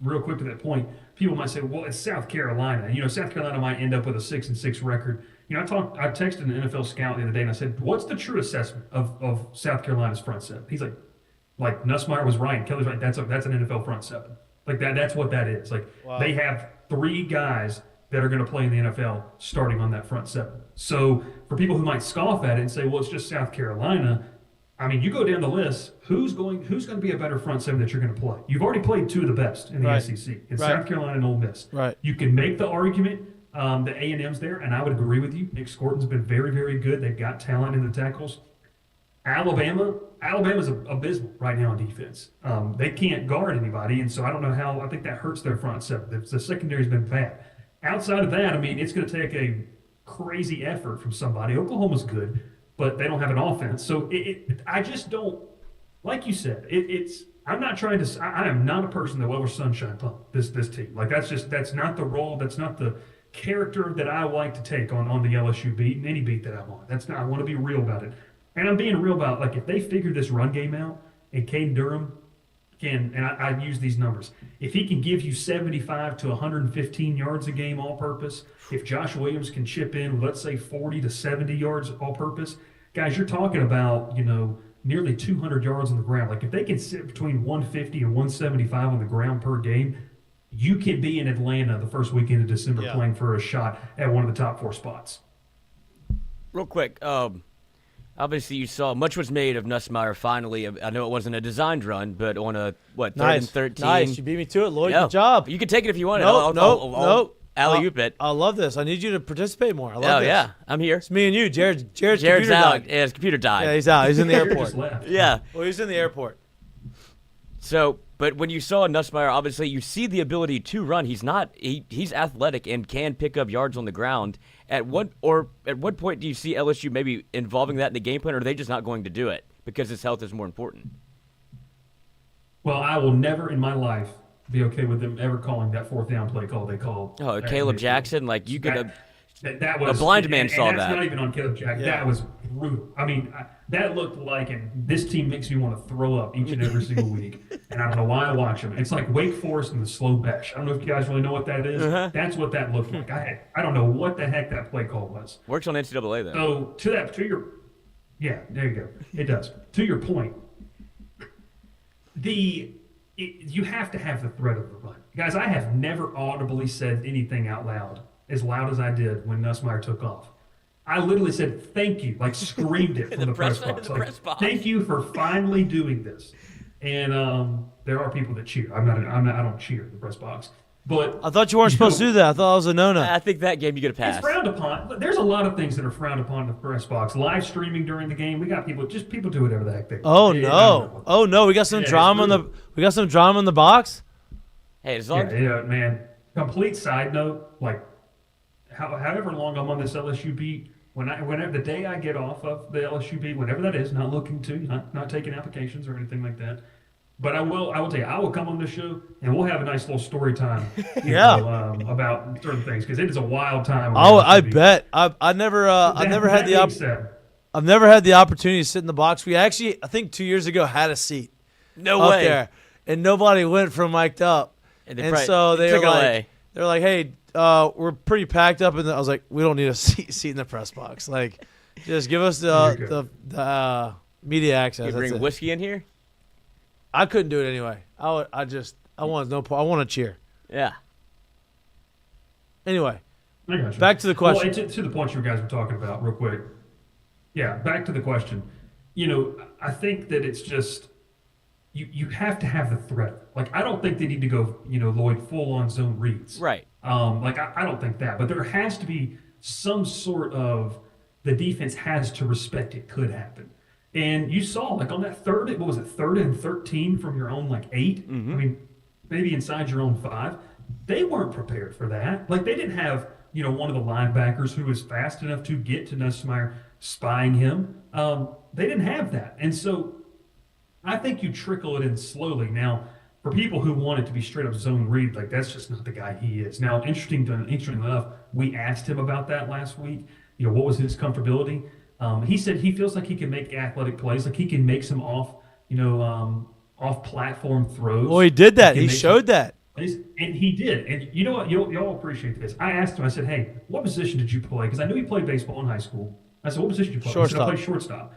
real quick to that point. People might say, well, it's South Carolina. South Carolina might end up with a 6-6 record. I texted an NFL scout the other day and I said, what's the true assessment of South Carolina's front seven? He's like Nussmeier was right, Kelly's right. That's an NFL front seven. That's what that is. They have 3 guys that are going to play in the NFL starting on that front seven. So for people who might scoff at it and say, well, it's just South Carolina, I mean, you go down the list, who's going to be a better front seven that you're going to play? You've already played 2 of the best in the SEC. It's South Carolina and Ole Miss. Right. You can make the argument that A&M's there, and I would agree with you. Nick Scorton's been very, very good. They've got talent in the tackles. Alabama's abysmal right now on defense. They can't guard anybody, and so I don't know how. I think that hurts their front seven. The secondary's been bad. Outside of that, I mean, it's going to take a crazy effort from somebody. Oklahoma's good, but they don't have an offense. So I just don't, like you said, I'm not trying to, I am not a person that will ever sunshine pump this team. That's not the role, that's not the character that I like to take on the LSU beat and any beat that I'm on. That's not, I want to be real about it. And I'm being real about, if they figure this run game out and Caden Durham can, and I use these numbers, if he can give you 75 to 115 yards a game all-purpose, if Josh Williams can chip in, let's say 40 to 70 yards all-purpose, guys, you're talking about, nearly 200 yards on the ground. Like, if they can sit between 150 and 175 on the ground per game, you can be in Atlanta the first weekend of December playing for a shot at one of the top 4 spots. Real quick, obviously you saw much was made of Nussmeier finally. I know it wasn't a designed run, but on a, 3rd and 13. Nice, you beat me to it, Lloyd. Good job. You can take it if you want. Nope. Alley-oop it. I love this. I need you to participate more. I love this. Yeah, I'm here. It's me and you. Jared's Jared's computer out. died. Yeah, his computer died. Yeah, he's out. He's in the airport. Yeah. Well, he's in the airport. So, but when you saw Nussmeier, obviously you see the ability to run. He's athletic and can pick up yards on the ground. At what point do you see LSU maybe involving that in the game plan, or are they just not going to do it because his health is more important? Well, I will never in my life be okay with them ever calling that 4th down play call they called. Oh, Caleb Jackson, like you could that was a blind man saw and that's that. not even on Caleb Jackson. Yeah. That was brutal. I mean, that looked like, and this team makes me want to throw up each and every single week. And I don't know why I watch them. It's like Wake Forest and the slow bash. I don't know if you guys really know what that is. That's what that looked like. I don't know what the heck that play call was. Works on NCAA though. So there you go. It does. To your point, you have to have the threat of the run. Guys, I have never audibly said anything out loud as I did when Nussmeier took off. I literally said, thank you, like screamed it from the press box. Thank you for finally doing this. And there are people that cheer. I don't cheer in the press box. But I thought you weren't supposed to do that. I thought it was a no-no. I think that game you get a pass. It's frowned upon. There's a lot of things that are frowned upon in the press box. Live streaming during the game, we got people do whatever the heck they want. Oh no, we got some drama in the box. Hey, as long man. Complete side note, like however long I'm on this LSU beat, whenever the day I get off of the LSU beat, whenever that is, not looking to, not taking applications or anything like that. But I will tell you, I will come on this show and we'll have a nice little story time. About certain things because it is a wild time. I bet. I've never had the opportunity to sit in the box. We actually, I think 2 years ago, had a seat. No way. There, and nobody went from mic'd up. And so they were like, hey, we're pretty packed up. And I was like, we don't need a seat in the press box. Like, just give us the media access. You bring whiskey in here? I couldn't do it anyway. I want I want to cheer. Yeah. Anyway, back to the question. Well, to the point you guys were talking about real quick. Yeah, back to the question. I think that it's just you have to have the threat. Like, I don't think they need to go, Lloyd, full on zone reads. Right. I don't think that, but there has to be some sort of the defense has to respect it could happen. And you saw, like, on that 3rd and 13 from your own, 8? Mm-hmm. I mean, maybe inside your own 5. They weren't prepared for that. Like, they didn't have, one of the linebackers who was fast enough to get to Nussmeier spying him. They didn't have that. And so I think you trickle it in slowly. Now, for people who want it to be straight up zone read, like, that's just not the guy he is. Now, interesting enough, we asked him about that last week. What was his comfortability? He said he feels like he can make athletic plays, like he can make some off-platform throws. Well, he did that. He showed that. And he did. And you know what? Y'all appreciate this. I asked him, I said, hey, what position did you play? Because I knew he played baseball in high school. I said, what position did you play? Shortstop. He said, I played shortstop.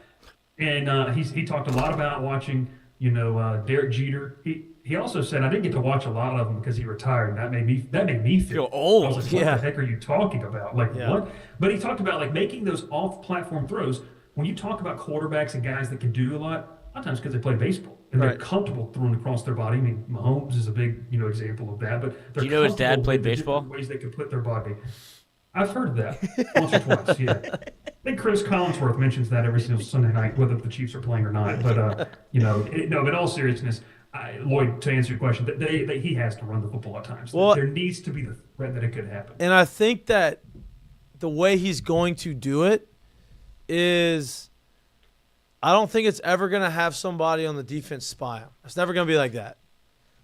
And he talked a lot about watching, Derek Jeter. He also said, I didn't get to watch a lot of them because he retired. And that made me feel old. I was like, what the heck are you talking about? What? But he talked about, making those off-platform throws. When you talk about quarterbacks and guys that can do a lot of times because they play baseball. And they're comfortable throwing across their body. I mean, Mahomes is a big, example of that. But do you know his dad played baseball? Ways they could put their body. I've heard of that once or twice. Yeah, I think Chris Collinsworth mentions that every single Sunday night, whether the Chiefs are playing or not. But But in all seriousness, Lloyd, to answer your question, he has to run the football at times. Well, there needs to be the threat that it could happen. And I think that the way he's going to do it is, I don't think it's ever going to have somebody on the defense spy him. It's never going to be like that.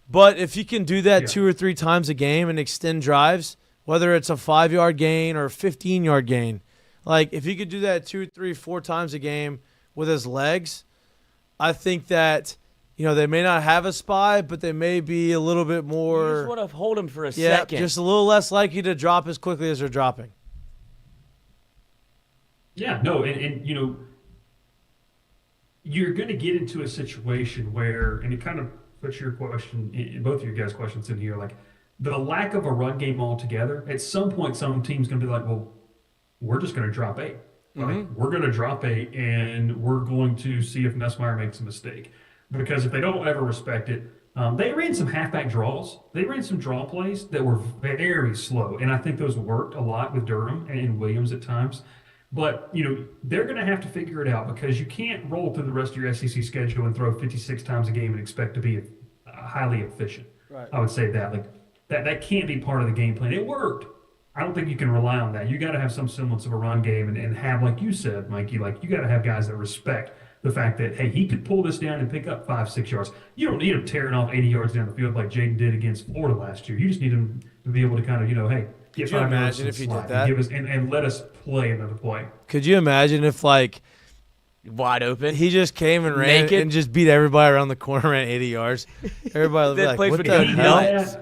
But if he can do that 2 or 3 times a game and extend drives, whether it's a 5-yard gain or a 15-yard gain, like if he could do that 2, 3, 4 times a game with his legs, I think that they may not have a spy, but they may be a little bit more. You just want to hold them for a yeah, second. just a little less likely to drop as quickly as they're dropping. Yeah, no, and you're going to get into a situation where, and it kind of puts your question, both of your guys' questions in here, like the lack of a run game altogether. At some point, some team's going to be like, well, we're just going to drop 8. Like, we're going to drop 8, and we're going to see if Nussmeier makes a mistake. Because if they don't ever respect it, they ran some halfback draws. They ran some draw plays that were very slow, and I think those worked a lot with Durham and Williams at times. But, they're going to have to figure it out because you can't roll through the rest of your SEC schedule and throw 56 times a game and expect to be highly efficient. Right. I would say that. Like that can't be part of the game plan. It worked. I don't think you can rely on that. You got to have some semblance of a run game and have, like you said, Mikey, like you got to have guys that respect the fact that, hey, he could pull this down and pick up 5-6 yards. You don't need him tearing off 80 yards down the field like Jaden did against Florida last year. You just need him to be able to kind of, hey, get 5 yards imagine if he did slide that? and let us play another play. Could you imagine if, wide open, he just came and ran Naked? and just beat everybody around the corner, ran 80 yards? Everybody would be That like, place what would the be hell? nuts.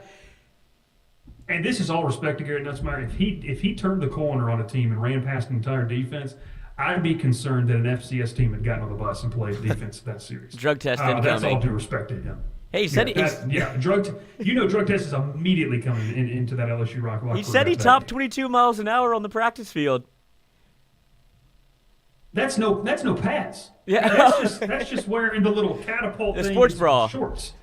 And this is all respect to Garrett Nussmeier. If he turned the corner on a team and ran past an entire defense, I'd be concerned that an FCS team had gotten on the bus and played defense that series. Drug test That's incoming. all due respect to him. Hey, he said drug test is immediately coming into that LSU rock. He said he topped 22 miles an hour on the practice field. That's no pads. Yeah, that's just wearing the little catapult the thing sports and bra shorts.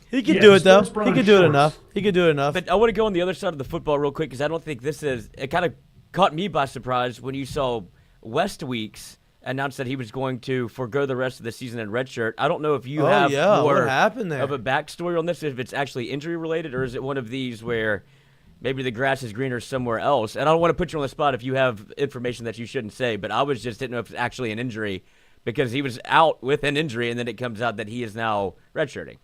He could do it, though. sports bra He and could do it shorts. enough. He could do it enough. But I want to go on the other side of the football real quick because I don't think this is. It kind of caught me by surprise when you saw West Weeks announced that he was going to forego the rest of the season in redshirt. I don't know if you have more what happened there? of a backstory on this, if it's actually injury related, or is it one of these where maybe the grass is greener somewhere else? And I don't want to put you on the spot if you have information that you shouldn't say, but I didn't know if it's actually an injury because he was out with an injury, and then it comes out that he is now redshirting.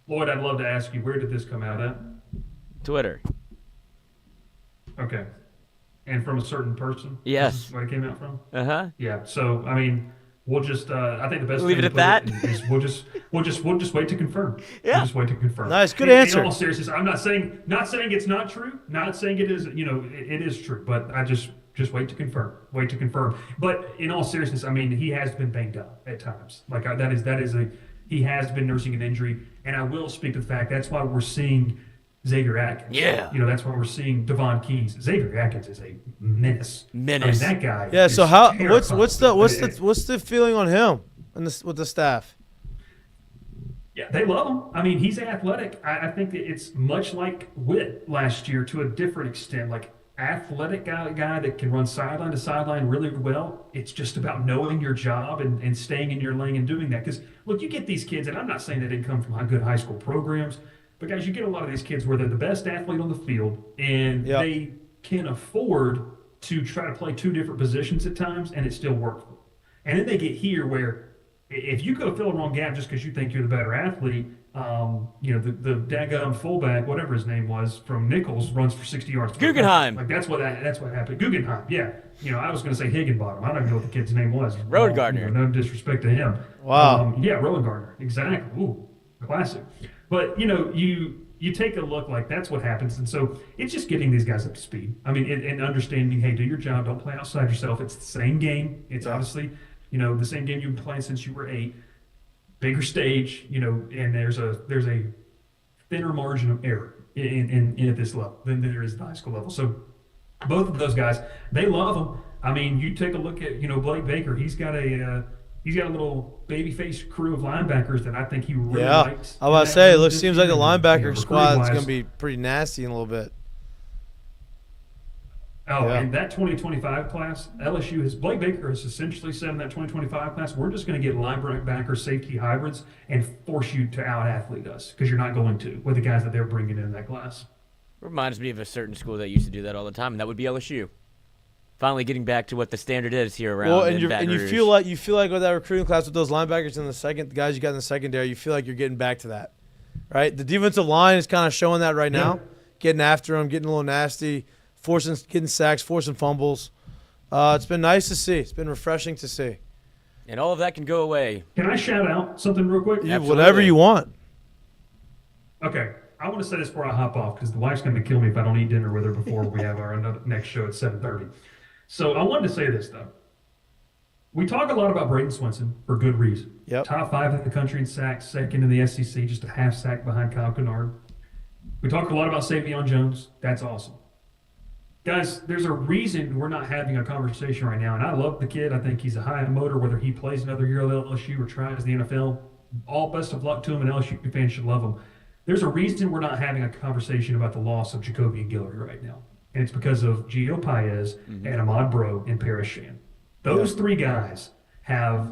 Lloyd, I'd love to ask you, where did this come out at? Twitter. Okay. And from a certain person? Yes. This is where it came out from? Uh-huh. Yeah. So, I mean, we'll just, I think the best Leave thing it to at put that? is we'll just wait to confirm. Yeah. We'll just wait to confirm. Nice. Good In answer. all seriousness, I'm not saying it's not true. Not saying it is, it is true, but I just wait to confirm. Wait to confirm. But in all seriousness, I mean, he has been banged up at times. Like he has been nursing an injury, and I will speak to the fact that's why we're seeing Xavier Atkins. Yeah. That's why we're seeing Devon Keys. Xavier Atkins is a menace. I mean, that guy. Yeah. is So what's terrifying. the feeling on him and with the staff? Yeah, they love him. I mean, he's athletic. I think that it's much like Witt last year to a different extent. Like athletic guy that can run sideline to sideline really well. It's just about knowing your job and staying in your lane and doing that. Because look, you get these kids, and I'm not saying they didn't come from good high school programs, but guys, you get a lot of these kids where they're the best athlete on the field, and they can afford to try to play 2 different positions at times, and it still works. And then they get here where if you go fill a wrong gap just because you think you're the better athlete, the daggum fullback, whatever his name was, from Nichols runs for 60 yards. Guggenheim. Like that's what happened. Guggenheim, yeah. I was going to say Higginbottom. I don't even know what the kid's name was. Rowan Gardner. No disrespect to him. Wow. Yeah, Rowan Gardner. Exactly. Ooh, classic. But you take a look, like that's what happens, and so it's just getting these guys up to speed. I mean, and understanding, hey, do your job, don't play outside yourself. It's the same game. It's obviously the same game you've been playing since you were 8. Bigger stage, and there's a thinner margin of error in at this level than there is at the high school level. So both of those guys, they love them. I mean, you take a look at Blake Baker. He's got a little baby-faced crew of linebackers that I think he really likes. I was about to say, it seems like the linebacker squad is going to be pretty nasty in a little bit. Oh, and that 2025 class, Blake Baker has essentially said in that 2025 class, we're just going to get linebacker safety hybrids and force you to out-athlete us because you're not going to with the guys that they're bringing in that class. Reminds me of a certain school that used to do that all the time, and that would be LSU. Finally getting back to what the standard is here around. Well, in Baton you Rouge. feel like with that recruiting class with those linebackers in the guys you got in the secondary, you feel like you're getting back to that, right? The defensive line is kind of showing that right now, getting after them, getting a little nasty, getting sacks, forcing fumbles. It's been nice to see. It's been refreshing to see. And all of that can go away. Can I shout out something real quick? Whatever you want. Okay. I want to say this before I hop off because the wife's going to kill me if I don't eat dinner with her before we have our next show at 7:30. So I wanted to say this, though. We talk a lot about Braden Swinson for good reason. Yep. Top 5 in the country in sacks, second in the SEC, just a half sack behind Kyle Kennard. We talk a lot about Zavion Jones. That's awesome. Guys, there's a reason we're not having a conversation right now, and I love the kid. I think he's a high motor, whether he plays another year at LSU or tries the NFL. All best of luck to him, and LSU fans should love him. There's a reason we're not having a conversation about the loss of Jacoby and Guillory right now, and it's because of Gio Paez and Ahmad Bro and Paris Shan. Those three guys have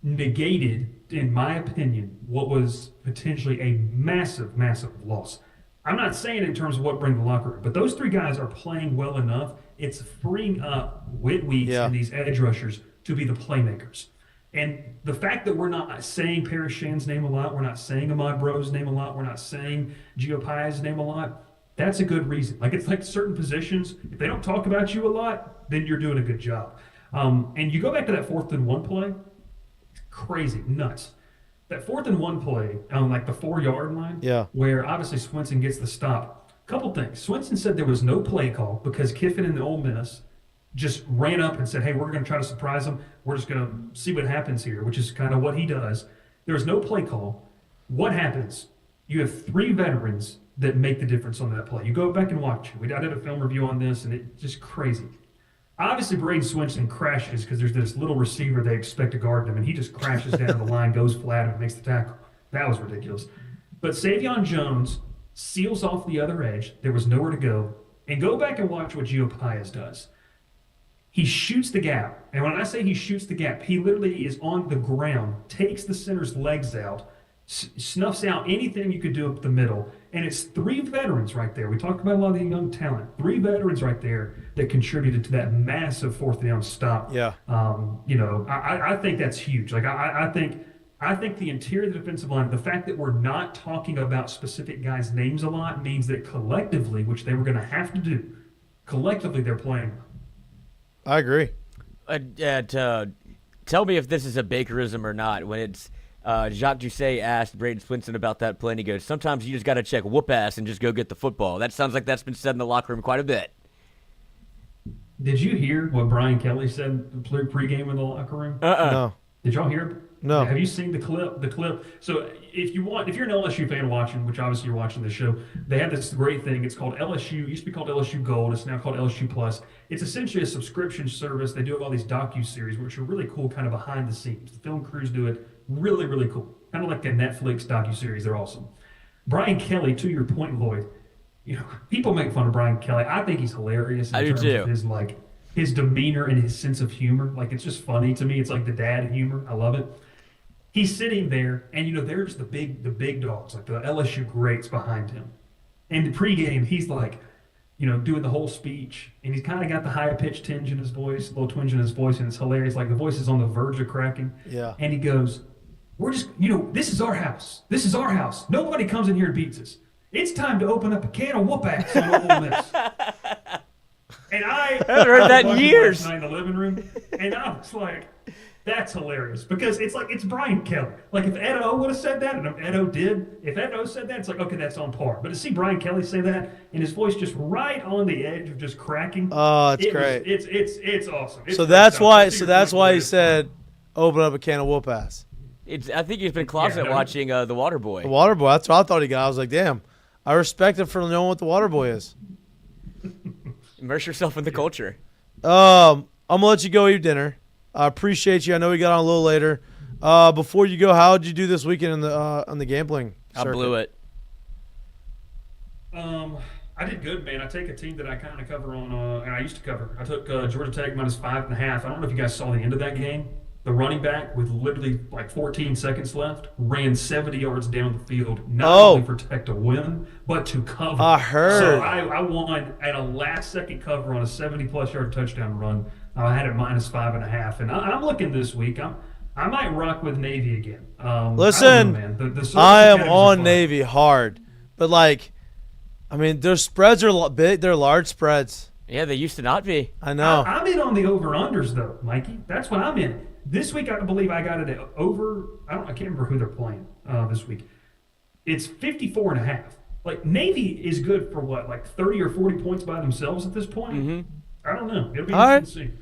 negated, in my opinion, what was potentially a massive, massive loss. I'm not saying in terms of what bring the locker room, but those three guys are playing well enough. It's freeing up Whit Weeks and these edge rushers to be the playmakers. And the fact that we're not saying Paris Shan's name a lot, we're not saying Ahmad Bro's name a lot, we're not saying Gio Paez's name a lot, that's a good reason. Like, it's like certain positions, if they don't talk about you a lot, then you're doing a good job. And you go back to that 4th and 1 play, it's crazy, nuts. That 4th and 1 play on like the 4-yard line, where obviously Swinson gets the stop. Couple things. Swinson said there was no play call because Kiffin and the Ole Miss just ran up and said, hey, we're going to try to surprise them. We're just going to see what happens here, which is kind of what he does. There was no play call. What happens? You have 3 veterans that make the difference on that play. You go back and watch it. I did a film review on this, and it's just crazy. Obviously, Braden Swinson crashes because there's this little receiver they expect to guard him, and he just crashes down the line, goes flat, and makes the tackle. That was ridiculous. But Zavion Jones seals off the other edge. There was nowhere to go. And go back and watch what Gio Paez does. He shoots the gap. And when I say he shoots the gap, he literally is on the ground, takes the center's legs out, snuffs out anything you could do up the middle. And it's 3 veterans right there. We talked about a lot of the young talent. 3 veterans right there that contributed to that massive 4th down stop. Yeah. I think that's huge. Like, I think the interior of the defensive line, the fact that we're not talking about specific guys' names a lot means that collectively, which they were going to have to do, collectively they're playing. I agree. Tell me if this is a Bakerism or not. When it's Jacques Doucet asked Braden Swinson about that play, and he goes, sometimes you just got to check whoop ass and just go get the football. That sounds like that's been said in the locker room quite a bit. Did you hear what Brian Kelly said pregame in the locker room? No. Did y'all hear it? No. Have you seen the clip? So if you're an LSU fan watching, which obviously you're watching the show, they have this great thing. It's called LSU. It used to be called LSU Gold. It's now called LSU Plus. It's essentially a subscription service. They do all these docu-series, which are really cool, kind of behind the scenes. The film crews do it. Really, really cool. Kind of like a Netflix docu-series. They're awesome. Brian Kelly, to your point, Lloyd, people make fun of Brian Kelly. I think he's hilarious in terms of his demeanor and his sense of humor. Like, it's just funny to me. It's like the dad humor. I love it. He's sitting there, and there's the big dogs, like the LSU greats behind him. And the pregame, he's like, doing the whole speech, and he's kind of got the high-pitched tinge in his voice, a little twinge in his voice, and it's hilarious. Like, the voice is on the verge of cracking. Yeah. And he goes, we're just, this is our house. This is our house. Nobody comes in here and beats us. It's time to open up a can of whoop-ass on Ole Miss. And I haven't heard that in years. In the living room, and I was like, that's hilarious because it's like, it's Brian Kelly. Like, if Ed O would have said that, and if Ed O said that, it's like, okay, that's on par. But to see Brian Kelly say that and his voice just right on the edge of just cracking, it's great. It's awesome. So that's why he said, open up a can of whoop ass. I think he's been closet watching The Waterboy. The Waterboy. That's what I thought he got. I was like, damn, I respect him for knowing what The Waterboy is. Immerse yourself in the culture. I'm gonna let you go eat dinner. I appreciate you. I know we got on a little later. Before you go, how did you do this weekend on the gambling circuit? I blew it. I did good, man. I take a team that I kind of cover on, and I used to cover. I took Georgia Tech -5.5. I don't know if you guys saw the end of that game. The running back with literally like 14 seconds left ran 70 yards down the field, not only for Tech to win, but to cover. I heard. So I won at a last-second cover on a 70-plus yard touchdown run. I had it -5.5, and I'm looking this week. I might rock with Navy again. Listen, I am on Navy hard, but their spreads are big. They're large spreads. Yeah, they used to not be. I know. I'm in on the over-unders, though, Mikey. That's what I'm in. This week, I believe I got it at over, I can't remember who they're playing this week. It's 54.5. Like, Navy is good for what, like 30 or 40 points by themselves at this point? Mm-hmm. I don't know. It'll be interesting to see.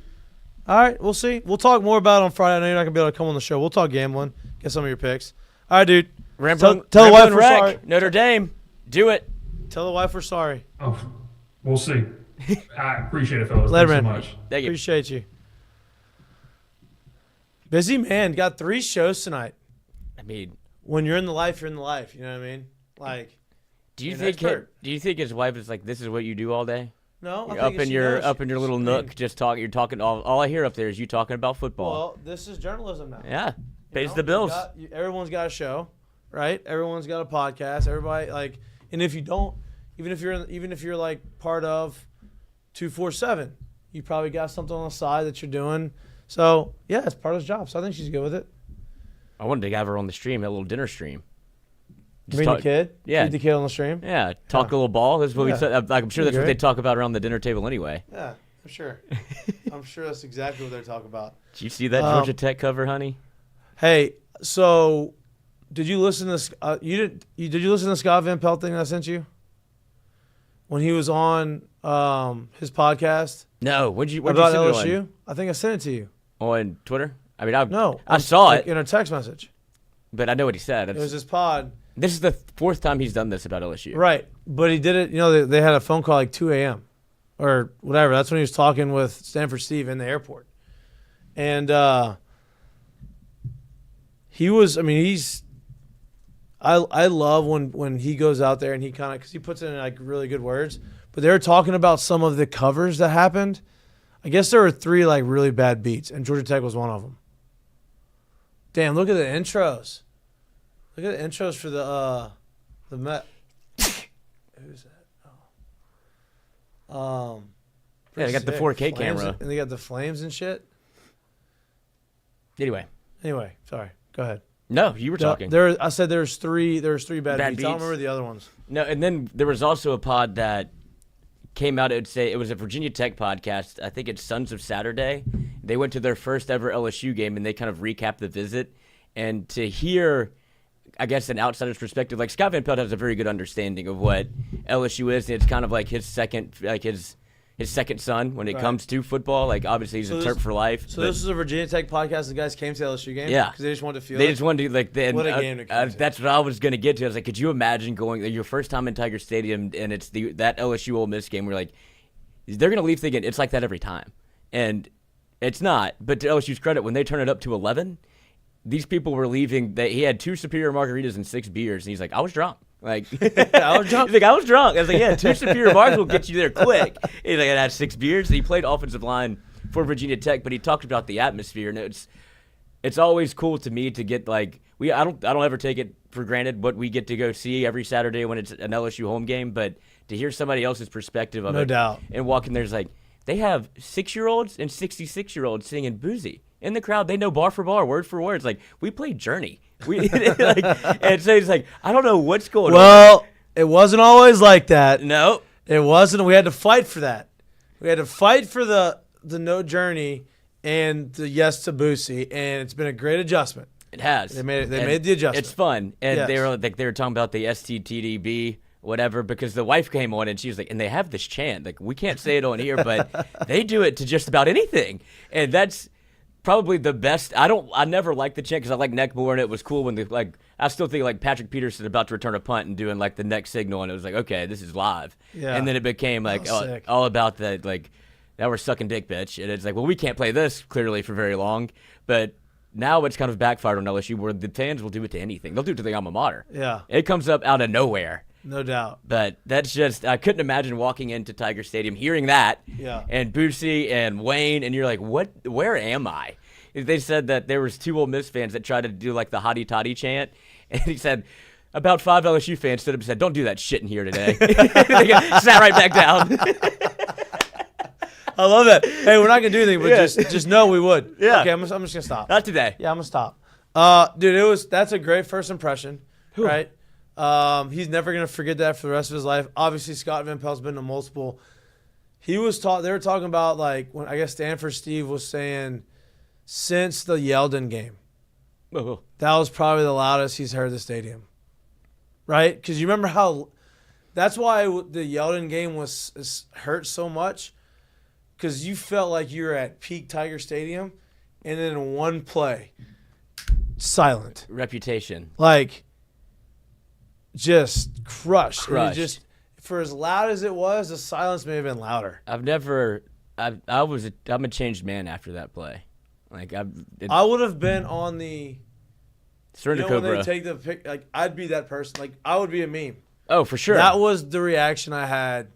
All right, we'll see. We'll talk more about it on Friday. I know you're not going to be able to come on the show. We'll talk gambling, get some of your picks. All right, dude. Tell the wife we're sorry. Notre Dame. Do it. Tell the wife we're sorry. Oh, we'll see. I appreciate it, fellas. Later, Thanks man. so much. Thank you. Appreciate you. Busy man. Got 3 shows tonight. I mean, when you're in the life, you're in the life. You know what I mean? Like, do you think his wife is like, this is what you do all day? No, you're up in your little nook, just talking. You're talking. All I hear up there is you talking about football. Well, this is journalism now. Yeah, pays the bills. Everyone's got a show, right? Everyone's got a podcast. Everybody like, and if you don't, even if you're like part of 247, you probably got something on the side that you're doing. So yeah, it's part of his job. So I think she's good with it. I wanted to have her on the stream, a little dinner stream. Bring the kid? Yeah. Feed the kid on the stream? Yeah. Talk a little ball. That's what we said. I'm sure that's what they talk about around the dinner table anyway. Yeah, I'm sure. I'm sure that's exactly what they're talking about. Did you see that Georgia Tech cover, honey? Hey, so did you listen to did you listen to the Scott Van Pelt thing that I sent you? When he was on his podcast? No. What'd you about send LSU? it on? I think I sent it to you. On Twitter? I mean, I saw it in a text message. But I know what he said. It was his pod. This is the 4th time he's done this about LSU. Right. But he did it, they had a phone call like 2 a.m. or whatever. That's when he was talking with Stanford Steve in the airport. And I love when he goes out there and he kind of, because he puts it in like really good words. But they were talking about some of the covers that happened. I guess there were 3 like really bad beats, and Georgia Tech was one of them. Damn, look at the intros. Look at the intros for the Met. Who's that? Oh. Yeah, they got the 4K Flames, camera. and they got the flames and shit. Anyway, sorry. Go ahead. No, you were talking. I said there was 3 bad beats. I don't remember the other ones. No, and then there was also a pod that came out. It was a Virginia Tech podcast. I think it's Sons of Saturday. They went to their first ever LSU game and they kind of recapped the visit. And to hear, I guess, an outsider's perspective, like Scott Van Pelt has a very good understanding of what LSU is. It's kind of like his second son when it comes to football. Like, obviously, he's a Terp for life. So this is a Virginia Tech podcast. The guys came to the LSU game? Yeah. Because they just wanted to feel They just wanted to, like, what a game to come to. That's what I was going to get to. I was like, could you imagine going your first time in Tiger Stadium and it's that LSU Ole Miss game where, like, they're going to leave thinking it's like that every time. And it's not. But to LSU's credit, when they turn it up to 11, these people were leaving. He had 2 superior margaritas and 6 beers. And he's like, I was drunk. Like, I was drunk. He's like, I was drunk. I was like, yeah, 2 superior marks will get you there quick. He's like, I had 6 beers. And he played offensive line for Virginia Tech, but he talked about the atmosphere, and it's always cool to me to get like I don't ever take it for granted what we get to go see every Saturday when it's an LSU home game, but to hear somebody else's perspective of it, no doubt, and walk in there's like they have 6-year-olds and 66-year-olds singing Boozy in the crowd. They know bar for bar, word for word. It's like we played Journey. And so it's like I don't know what's going on. Well, it wasn't always like that. No, it wasn't. We had to fight for that. We had to fight for the no Journey and the yes to Boosie, and it's been a great adjustment. It has. They made the adjustment. It's fun, and yes. they were talking about the STTDB. Whatever, because the wife came on and she was like, and they have this chant, like we can't say it on here, but they do it to just about anything, and that's probably the best. I never liked the chant because I like neck more, and it was cool when I still think like Patrick Peterson about to return a punt and doing like the neck signal, and it was like, okay, this is live, and then it became like all about that, like now we're sucking dick, bitch, and it's like, well, we can't play this clearly for very long, but now it's kind of backfired on LSU where the fans will do it to anything. They'll do it to the alma mater. Yeah, it comes up out of nowhere. No doubt. But that's just, I couldn't imagine walking into Tiger Stadium, hearing that, and Boosie and Wayne, and you're like, what? Where am I? They said that there was 2 Ole Miss fans that tried to do like the hottie toddy chant, and he said about 5 LSU fans stood up and said, don't do that shit in here today. Sat right back down. I love that. Hey, we're not going to do anything, but just know we would. Yeah. Okay, I'm just going to stop. Not today. Yeah, I'm going to stop. Dude, that's a great first impression, right? He's never going to forget that for the rest of his life. Obviously, Scott Van Pelt's been to multiple. They were talking about like when I guess Stanford Steve was saying since the Yeldon game, that was probably the loudest he's heard the stadium, right? Because you remember how that's why the Yeldon game was hurt so much, because you felt like you were at peak Tiger Stadium, and then in one play, silent Reputation. like just crushed. And it Crushed. just for as loud as it was, the silence may have been louder. I'm a changed man after that play. Like I would have been on the Surrender when Cobra. they take the pic, like I'd be that person. Like I would be a meme. Oh, for sure. That was the reaction I had.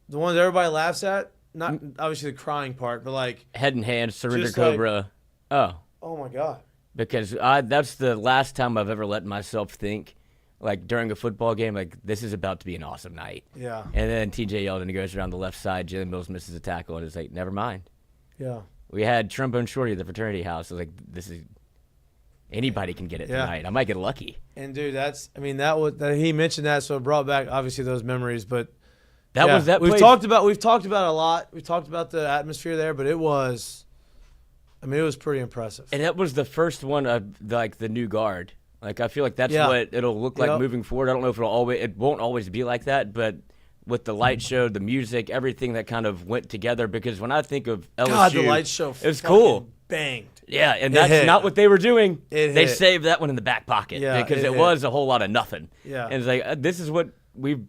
The ones everybody laughs at, not obviously the crying part, but like Head in hand, Surrender just like- Cobra. oh my god. Because that's the last time I've ever let myself think, like during a football game, like this is about to be an awesome night. Yeah. And then TJ Yeldon goes around the left side, Jalen Mills misses a tackle, and it's like, never mind. Yeah. We had Trombone Shorty at the fraternity house. I was like, this is anybody can get it Yeah. tonight. I might get lucky. And dude, he mentioned that, so it brought back obviously those memories. But We've talked about it a lot. We've talked about the atmosphere there, but it was pretty impressive. And that was the first one of like the new guard. Like I feel like that's Yeah. what it'll look like Yep. moving forward. I don't know if it won't always be like that, but with the light show, the music, everything that kind of went together. Because when I think of LSU, God, the light show it was cool. Banged. Yeah, and It that's hit. not what they were doing. It They hit. saved that one in the back pocket because it it hit. was a whole lot of nothing. Yeah. And it's like, this is what we've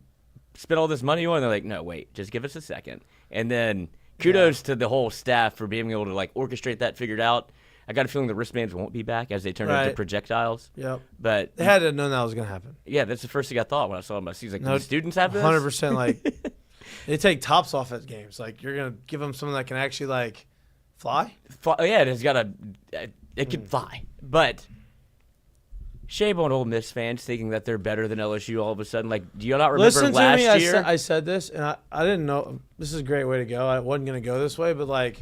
spent all this money on. They're like, no, wait, just give us a second. And then kudos to the whole staff for being able to like orchestrate that, figured out. I got a feeling the wristbands won't be back as they turn into Right. projectiles. Yep. But They had to know that was going to happen. yeah, that's the first thing I thought when I saw them. I was like, No, do the students have this? 100%. Like, they take tops off at games. Like, you're going to give them something that can actually, like, fly? Yeah, it can fly. But shame on Ole Miss fans thinking that they're better than LSU all of a sudden. Like, do you not remember Listen last to me. year? I said this, and I didn't know. This is a great way to go. I wasn't going to go this way, but, like,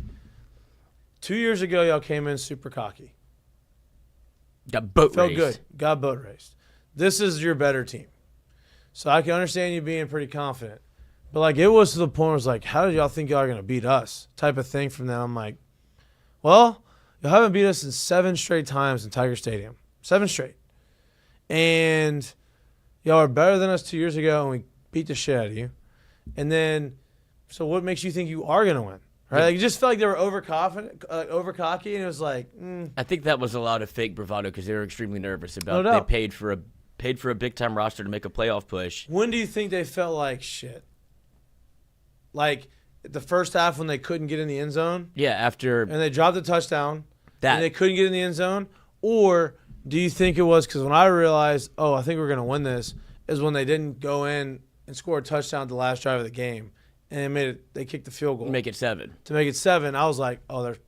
2 years ago, y'all came in super cocky. Got boat Felt raced. good. Got boat raced. This is your better team. So I can understand you being pretty confident. But, like, it was to the point where it was like, how did y'all think y'all are going to beat us? Type of thing from that. I'm like, well, y'all haven't beat us in 7 straight times in Tiger Stadium. 7 straight. And y'all are better than us 2 years ago, and we beat the shit out of you. And then, so what makes you think you are going to win? Right? Like, it just felt like they were overconfident, over cocky, and it was like, I think that was a lot of fake bravado because they were extremely nervous about. No They doubt. paid for a big time roster to make a playoff push. When do you think they felt like shit? Like the first half when they couldn't get in the end zone Yeah, after and they dropped the touchdown that. and they couldn't get in the end zone? Or do you think it was because when I realized, I think we're going to win this, is when they didn't go in and score a touchdown at the last drive of the game and they kicked the field goal. Make it 7. To make it 7, I was like,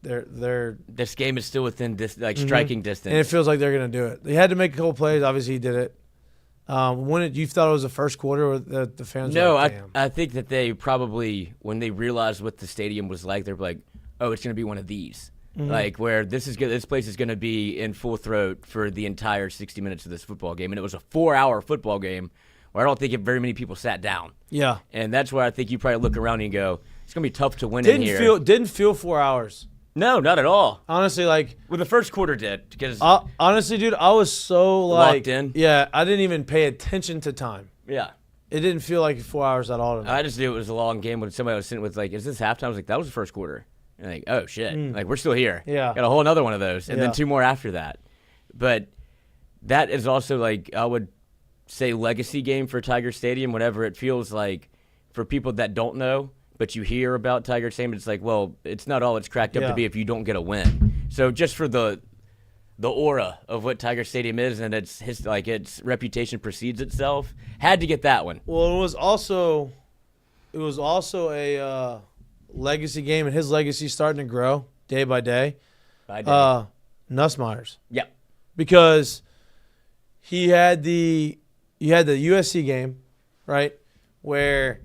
they're This game is still within striking distance. and it feels like they're going to do it. They had to make a couple plays. Obviously, he did it. You thought it was the first quarter or the fans No, were like, damn. I think that they probably, when they realized what the stadium was like, they're like, oh, it's going to be one of these. Like, where this place is going to be in full throat for the entire 60 minutes of this football game. And it was a 4-hour football game where I don't think very many people sat down. Yeah. And that's where I think you probably look around and go, it's going to be tough to win in here. Didn't feel 4 hours. No, not at all. Honestly, like, Well, the first quarter did because honestly, dude, I was so like Locked in? Yeah, I didn't even pay attention to time. yeah. It didn't feel like 4 hours at all to me. I just knew it was a long game when somebody was sitting with like, is this halftime? I was like, that was the first quarter. And like, oh shit, like we're still here. Yeah. Got a whole another one of those, and Yeah. then 2 more after that. But that is also like I would say legacy game for Tiger Stadium. Whenever it feels like for people that don't know, but you hear about Tiger Stadium, it's like, well, it's not all it's cracked up Yeah. to be if you don't get a win. So just for the aura of what Tiger Stadium is and its reputation precedes itself, had to get that one. Well, it was also a legacy game, and his legacy starting to grow day by day. Nussmeyer's. Yep. Because you had the USC game, right, where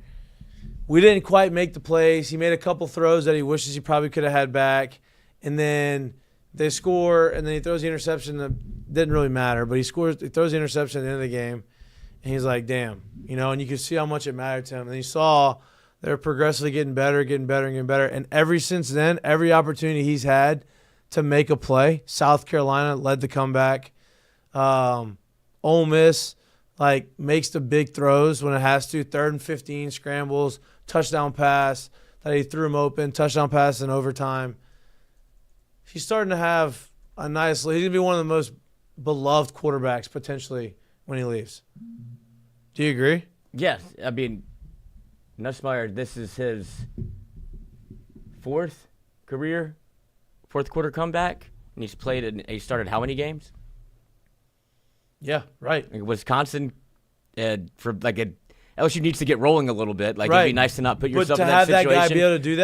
we didn't quite make the plays. He made a couple throws that he wishes he probably could have had back, and then they score, and then he throws the interception that didn't really matter, but he throws the interception at the end of the game, and he's like, damn, and you could see how much it mattered to him. And you saw They're progressively getting better, getting better, and getting better. And since then, every opportunity he's had to make a play, South Carolina led the comeback. Ole Miss, makes the big throws when it has to. 3rd and 15, scrambles, touchdown pass that he threw him open, touchdown pass in overtime. He's starting to have a nice – he's going to be one of the most beloved quarterbacks potentially when he leaves. Do you agree? Yes. I mean, Nussmeier, this is his fourth quarter comeback, and he's played – he started how many games? Yeah, right. Wisconsin, LSU needs to get rolling a little bit. It'd be nice to not put yourself in that situation. But to have that guy be able to do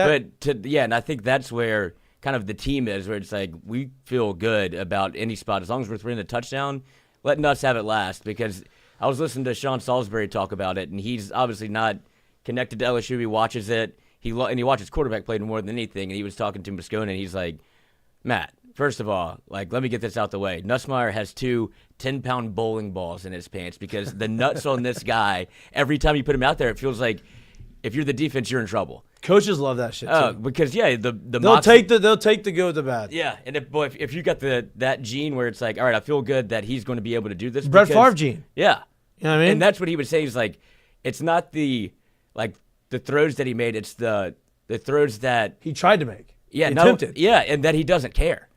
that? And I think that's where kind of the team is, where it's we feel good about any spot. As long as we're throwing the touchdown, letting us have it last. Because I was listening to Sean Salisbury talk about it, and he's obviously not connected to LSU. He watches it. He watches quarterback play more than anything, and he was talking to Moscone, and he's like, Matt, first of all, let me get this out the way. Nussmeier has 2 10-pound bowling balls in his pants because the nuts on this guy, every time you put him out there, it feels like if you're the defense, you're in trouble. Coaches love that shit too. Because they'll take the good with the bad. Yeah, and if you got that gene where it's all right, I feel good that he's going to be able to do this. Brett Favre gene. Yeah, you know what I mean. And that's what he would say. He's it's not the throws that he made. It's the throws that he tried to make. Yeah, attempted. Yeah, and that he doesn't care.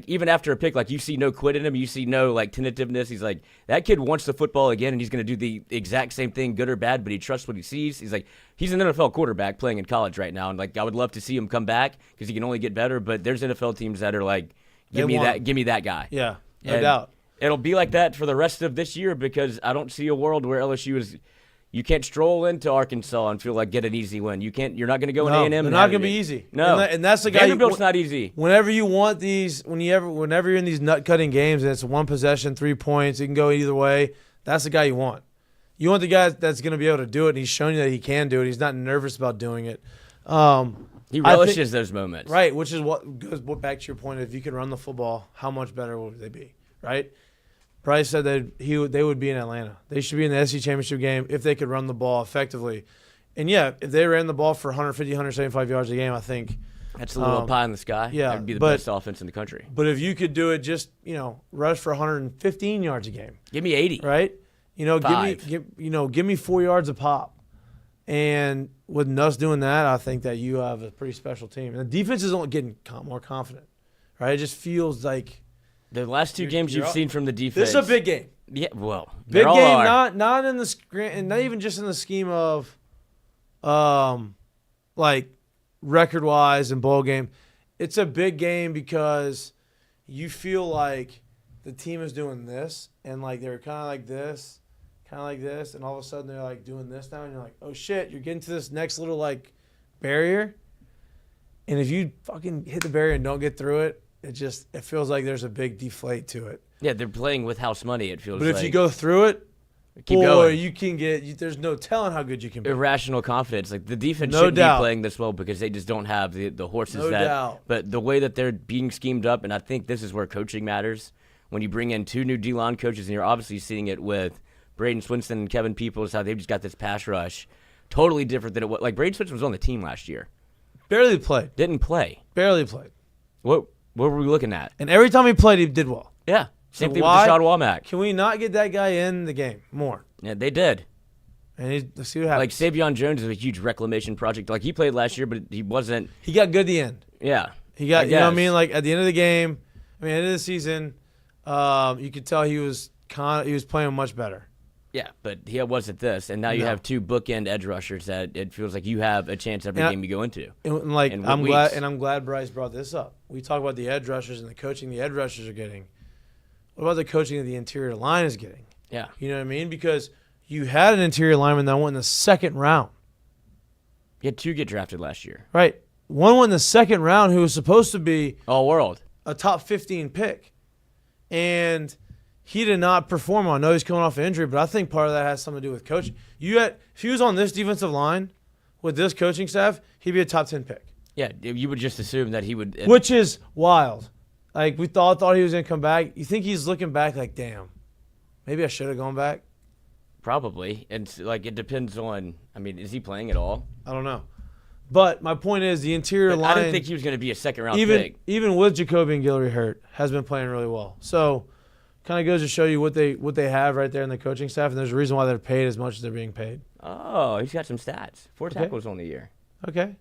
Even after a pick, you see no quit in him, you see no tentativeness. He's that kid wants the football again, and he's going to do the exact same thing, good or bad. But he trusts what he sees. He's he's an NFL quarterback playing in college right now, and I would love to see him come back because he can only get better. But there's NFL teams that are give me that guy. Yeah, no doubt. It'll be like that for the rest of this year because I don't see a world where LSU is. You can't stroll into Arkansas and feel get an easy win. You can't. You're not going to go in A&M. They're not going to be easy. No, and that's the guy. Vanderbilt's not easy. Whenever you want these, whenever you're in these nut cutting games and it's 1 possession, 3 points, it can go either way. That's the guy you want. You want the guy that's going to be able to do it. And he's shown you that he can do it. He's not nervous about doing it. He relishes those moments, right? Which is what goes back to your point. If you can run the football, how much better would they be, right? Bryce said that they would be in Atlanta. They should be in the SEC championship game if they could run the ball effectively. And, yeah, if they ran the ball for 150, 175 yards a game, I think. That's a little pie in the sky. Yeah. That would be the best offense in the country. But if you could do it just, rush for 115 yards a game. Give me 80. Right? Give me 4 yards a pop. And with Nuss doing that, I think that you have a pretty special team. And the defense is only getting more confident, right? It just feels like. The last 2 games you've seen from the defense. This is a big game. Yeah, well, big game, not in the not even just in the scheme of, record wise and bowl game. It's a big game because you feel like the team is doing this and they're kind of like this, and all of a sudden they're doing this now, and you're like, oh shit, you're getting to this next little barrier, and if you fucking hit the barrier and don't get through it. It feels like there's a big deflate to it. Yeah, they're playing with house money, it feels like. But if you go through it, keep going. You can there's no telling how good you can be. Irrational confidence. The defense shouldn't be playing this well because they just don't have the horses no doubt. But the way that they're being schemed up, and I think this is where coaching matters. When you bring in 2 new D-line coaches, and you're obviously seeing it with Braden Swinson and Kevin Peoples, how they've just got this pass rush. Totally different than it was. Braden Swinson was on the team last year. Barely played. Didn't play. Barely played. What were we looking at? And every time he played, he did well. Yeah. Same thing with Rashad Womack. Can we not get that guy in the game more? Yeah, they did. And let's see what happens. Savion Jones is a huge reclamation project. He played last year, but he wasn't. He got good at the end. Yeah. He got, you know what I mean? At the end of the game, end of the season, you could tell he was playing much better. Yeah, but he wasn't this, and now you have 2 bookend edge rushers that it feels like you have a chance every game you go into. And I'm glad Bryce brought this up. We talk about the edge rushers and the coaching the edge rushers are getting. What about the coaching that the interior line is getting? Yeah, you know what I mean? Because you had an interior lineman that went in the 2nd round. You had 2 get drafted last year, right? One went in the 2nd round who was supposed to be all world, a top 15 pick, and. He did not perform. I know he's coming off an injury, but I think part of that has something to do with coaching. If he was on this defensive line with this coaching staff, he'd be a top 10 pick. Yeah, you would just assume that he would. Which is wild. We thought he was going to come back. You think he's looking back damn, maybe I should have gone back? Probably. And it depends on, is he playing at all? I don't know. But my point is the interior line. I didn't think he was going to be a second-round pick. Even with Jacoby and Guillory hurt, has been playing really well. So, kind of goes to show you what they have right there in the coaching staff, and there's a reason why they're paid as much as they're being paid. Oh, he's got some stats. 4 tackles on the year. Okay.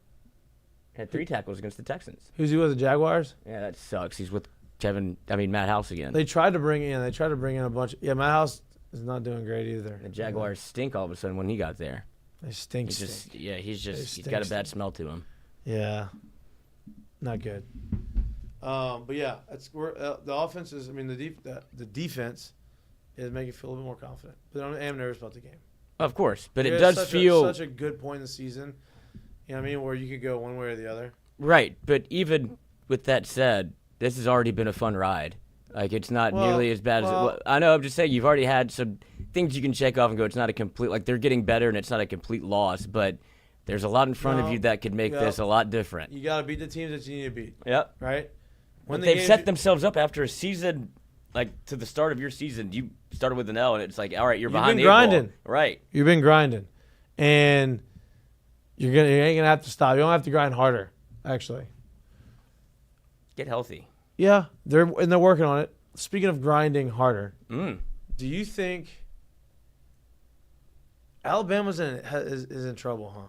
Had 3 tackles against the Texans. Who's he with, the Jaguars? Yeah, that sucks. He's with Matt House again. They tried to bring in a bunch. Yeah, Matt House is not doing great either. The Jaguars stink all of a sudden when he got there. They stink. He's got a bad smell to him. Yeah, not good. But yeah, the offense is. I mean, the defense is making you feel a little bit more confident. But I am nervous about the game. Of course, but it does feel such a good point in the season. You know what I mean? Where you could go one way or the other. Right, but even with that said, this has already been a fun ride. Like, it's not nearly as bad as it was. I know, I'm just saying, you've already had some things you can check off and go, it's not a complete, like, they're getting better and it's not a complete loss, but there's a lot in front of you that could make this a lot different. You got to beat the teams that you need to beat. Yep. Right? When they've set themselves up after a season, like, to the start of your season, you started with an L, and it's like, all right, you're behind the 8 ball. You've been grinding. Right. You've been grinding. And you ain't going to have to stop. You don't have to grind harder, actually. Get healthy. Yeah, they're working on it. Speaking of grinding harder, do you think Alabama's is in trouble, huh?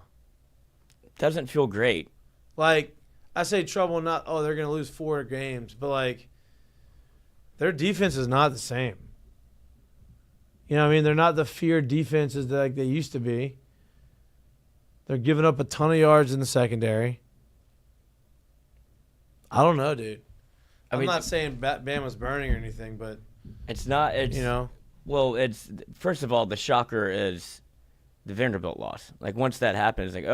Doesn't feel great. Like, I say trouble, not, they're going to lose 4 games, but, like, their defense is not the same. You know what I mean? They're not the feared defenses that like they used to be. They're giving up a ton of yards in the secondary. I don't know, dude. I'm not saying Bama's burning or anything, but it's not. It's, you know, well, it's first of all, the shocker is the Vanderbilt loss. Like, once that happens, like,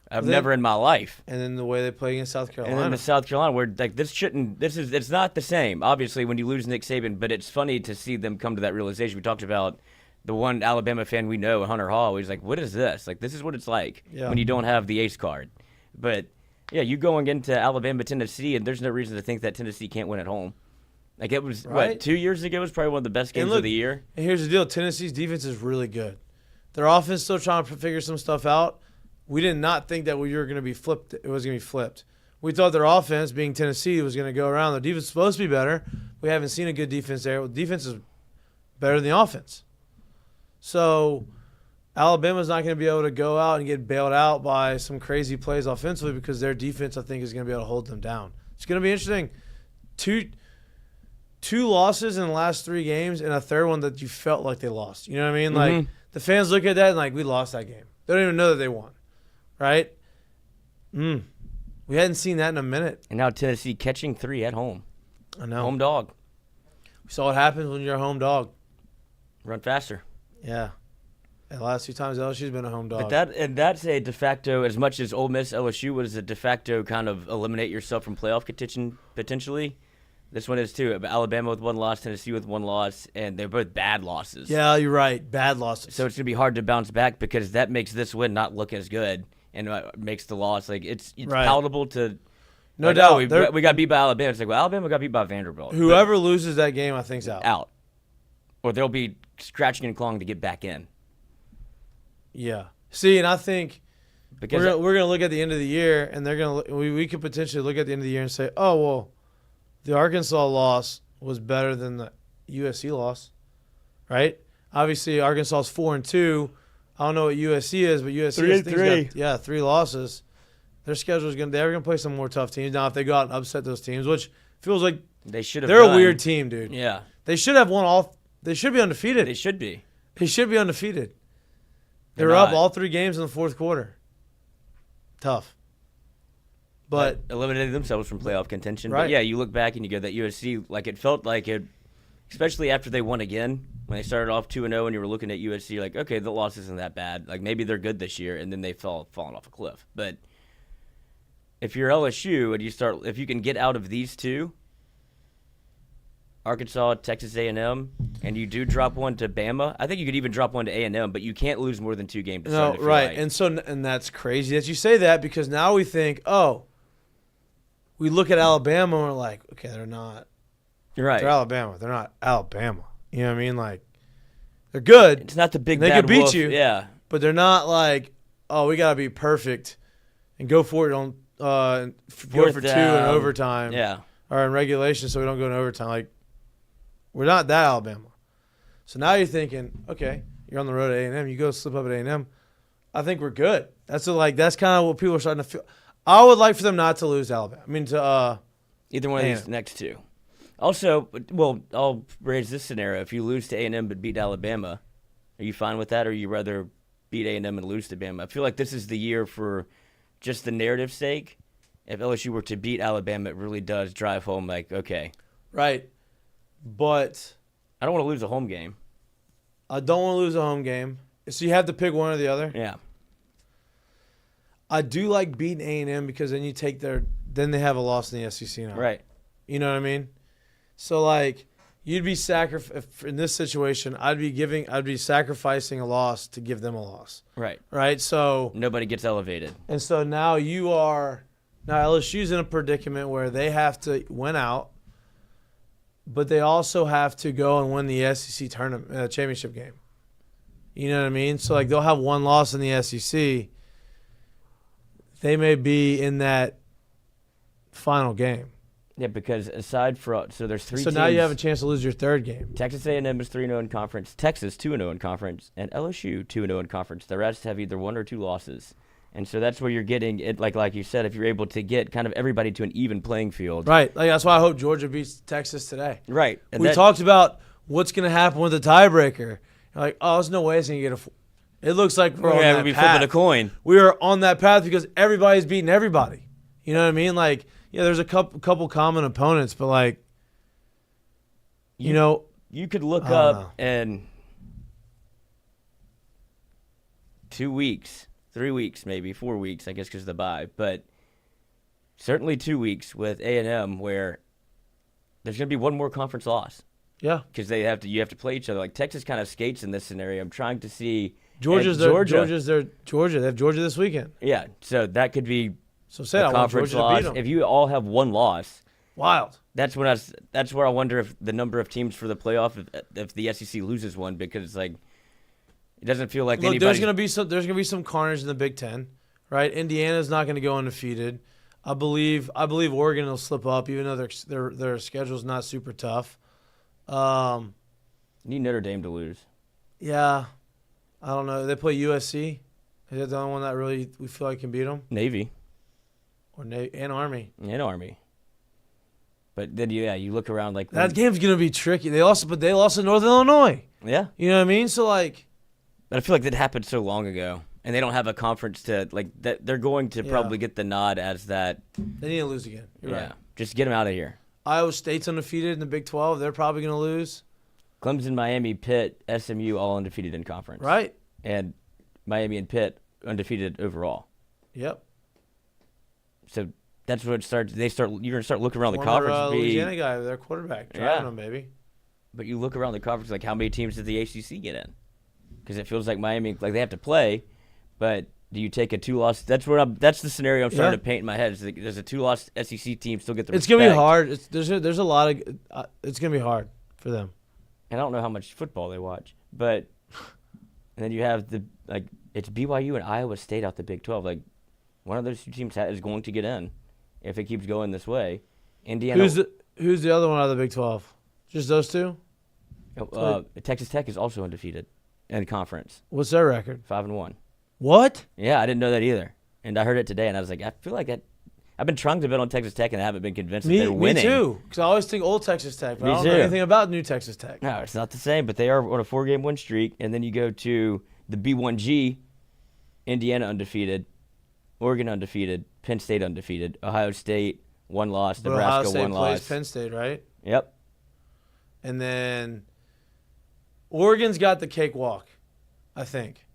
I've never in my life. And then the way they play against South Carolina. And then the South Carolina, where like it's not the same. Obviously, when you lose Nick Saban, but it's funny to see them come to that realization. We talked about the one Alabama fan we know, Hunter Hall. He's like, "What is this? Like, this is what it's like when you don't have the ace card." But yeah, you going into Alabama, Tennessee, and there's no reason to think that Tennessee can't win at home. Like, it was, 2 years ago, it was probably one of the best games of the year. And here's the deal. Tennessee's defense is really good. Their offense still trying to figure some stuff out. We did not think that we were going to be flipped. It was going to be flipped. We thought their offense, being Tennessee, was going to go around. Their defense is supposed to be better. We haven't seen a good defense there. Well, the defense is better than the offense. So Alabama's not going to be able to go out and get bailed out by some crazy plays offensively because their defense, I think, is going to be able to hold them down. It's going to be interesting. Two losses in the last 3 games and a third one that you felt like they lost. You know what I mean? Like, the fans look at that and like, we lost that game. They don't even know that they won. Right? We hadn't seen that in a minute. And now Tennessee catching 3 at home. I know. Home dog. We saw what happens when you're a home dog. Run faster. Yeah. And the last 2 times LSU's been a home dog. But that's a de facto, as much as Ole Miss LSU was a de facto kind of eliminate yourself from playoff contention potentially. This one is too. Alabama with 1 loss, Tennessee with 1 loss, and they're both bad losses. Yeah, you're right. Bad losses. So it's going to be hard to bounce back because that makes this win not look as good and makes the loss. Like, it's right. Palatable to – No doubt. We got beat by Alabama. It's like, well, Alabama got beat by Vanderbilt. Whoever loses that game, I think, is out. Out. Or they'll be scratching and clawing to get back in. Yeah. See, and I think because we're going to look at the end of the year, and they're going to we could potentially look at the end of the year and say, oh, well, the Arkansas loss was better than the USC loss, right? Obviously, Arkansas is 4-2. I don't know what USC is, but USC is 3-3. 3 losses. Their schedule is they're going to play some more tough teams. Now, if they go out and upset those teams, which feels like they should have. They're a weird team, dude. Yeah, they should have won all. They should be undefeated. They should be. They should be undefeated. They were up all 3 games in the 4th quarter. Tough. But eliminated themselves from playoff contention. Right. But yeah, you look back and you go, that USC, like, it felt like it, especially after they won again, when they started off 2-0 and you were looking at USC, like, okay, the loss isn't that bad. Like, maybe they're good this year, and then they fallen off a cliff. But if you're LSU and if you can get out of these 2, Arkansas, Texas A&M, and you do drop one to Bama, I think you could even drop one to A&M, but you can't lose more than 2 games. No, right. Like. And that's crazy that you say that, because now we think, we look at Alabama and we're like, okay, they're not. You're right. They're Alabama. They're not Alabama. You know what I mean? Like, they're good. It's not the big they bad could beat wolf. you. Yeah. But they're not like, we got to be perfect and go for it on go Fourth for 2 in down. overtime. Yeah. Or in regulation, so we don't go in overtime. Like, we're not that Alabama. So now you're thinking, okay, you're on the road at A&M. You go slip up at A&M. I think we're good. That's kind of what people are starting to feel. I would like for them not to lose Alabama. I mean, to either one of these next two. Also, well, I'll raise this scenario: if you lose to A&M but beat Alabama, are you fine with that, or you rather beat A&M and lose to Bama? I feel like this is the year for just the narrative's sake. If LSU were to beat Alabama, it really does drive home, like, okay. Right. But I don't want to lose a home game. I don't want to lose a home game. So you have to pick one or the other? Yeah. I do like beating A&M because then you take then they have a loss in the SEC now. Right. You know what I mean? So, like, you'd be in this situation, I'd be sacrificing a loss to give them a loss. Right. Right? So nobody gets elevated. And so now LSU's in a predicament where they have to win out, but they also have to go and win the SEC tournament championship game. You know what I mean? So, like, they'll have one loss in the SEC. They may be in that final game. Yeah, because aside from so there's three. So teams, now you have a chance to lose your third game. Texas A&M is 3-0 in conference, Texas 2-0 in conference, and LSU 2-0 in conference. The rest have either 1 or 2 losses, and so that's where you're getting it. Like you said, if you're able to get kind of everybody to an even playing field, right? Like that's why I hope Georgia beats Texas today. Right. And we talked about what's going to happen with the tiebreaker. Like, oh, there's no way it's going to get It looks like we're on that we'll be path. flipping a coin. We are on that path because everybody's beating everybody. You know what I mean? Like, yeah, there's a couple common opponents, but like, you could look up in 2 weeks, 3 weeks, maybe 4 weeks, I guess, because of the bye, but certainly 2 weeks with A&M where there's going to be one more conference loss. Yeah, because you have to play each other. Like Texas kind of skates in this scenario. I'm trying to see Georgia. They have Georgia this weekend. Yeah, so that could be say a I want conference Georgia to beat loss. them. If you all have one loss, wild. That's where I wonder if the number of teams for the playoff if the SEC loses one, because it's like it doesn't feel like anybody. There's gonna be some carnage in the Big Ten, right? Indiana's not gonna go undefeated. I believe Oregon will slip up, even though their schedule's not super tough. Need Notre Dame to lose. Yeah, I don't know. They play USC. Is that the only one that really we feel like can beat them? Navy. And Army. And Army. But then you look around like that game's gonna be tricky. They lost to Northern Illinois. Yeah. You know what I mean? So like, but I feel like that happened so long ago, and they don't have a conference to like that. They're going to probably get the nod as that. They need to lose again. You're right. Just get them out of here. Iowa State's undefeated in the Big 12. They're probably going to lose. Clemson, Miami, Pitt, SMU all undefeated in conference. Right. And Miami and Pitt undefeated overall. Yep. So that's what it starts. You're going to start looking around the Former, conference. Louisiana guy, their quarterback, driving them, baby. But you look around the conference, like how many teams did the ACC get in? Because it feels like Miami, like they have to play, but do you take a 2-loss? That's the scenario I'm starting to paint in my head. Is like, does a 2-loss SEC team still get the It's respect? going to be hard. There's a lot of it's going to be hard for them. And I don't know how much football they watch, but and then you have it's BYU and Iowa State out the Big 12. Like one of those two teams is going to get in if it keeps going this way. Indiana. Who's the other one out of the Big 12? Just those two? Texas Tech is also undefeated in conference. What's their record? 5-1. What? Yeah, I didn't know that either. And I heard it today, and I was like, I feel like I've been trying to bet on Texas Tech, and I haven't been convinced that they're winning. Me too, because I always think old Texas Tech, but Me I don't too. know anything about new Texas Tech. No, it's not the same, but they are on a 4-game win streak, and then you go to the B1G, Indiana undefeated, Oregon undefeated, Penn State undefeated, Ohio State, 1 loss, Nebraska, Ohio State 1 loss. plays Penn State, right? Yep. And then Oregon's got the cakewalk, I think.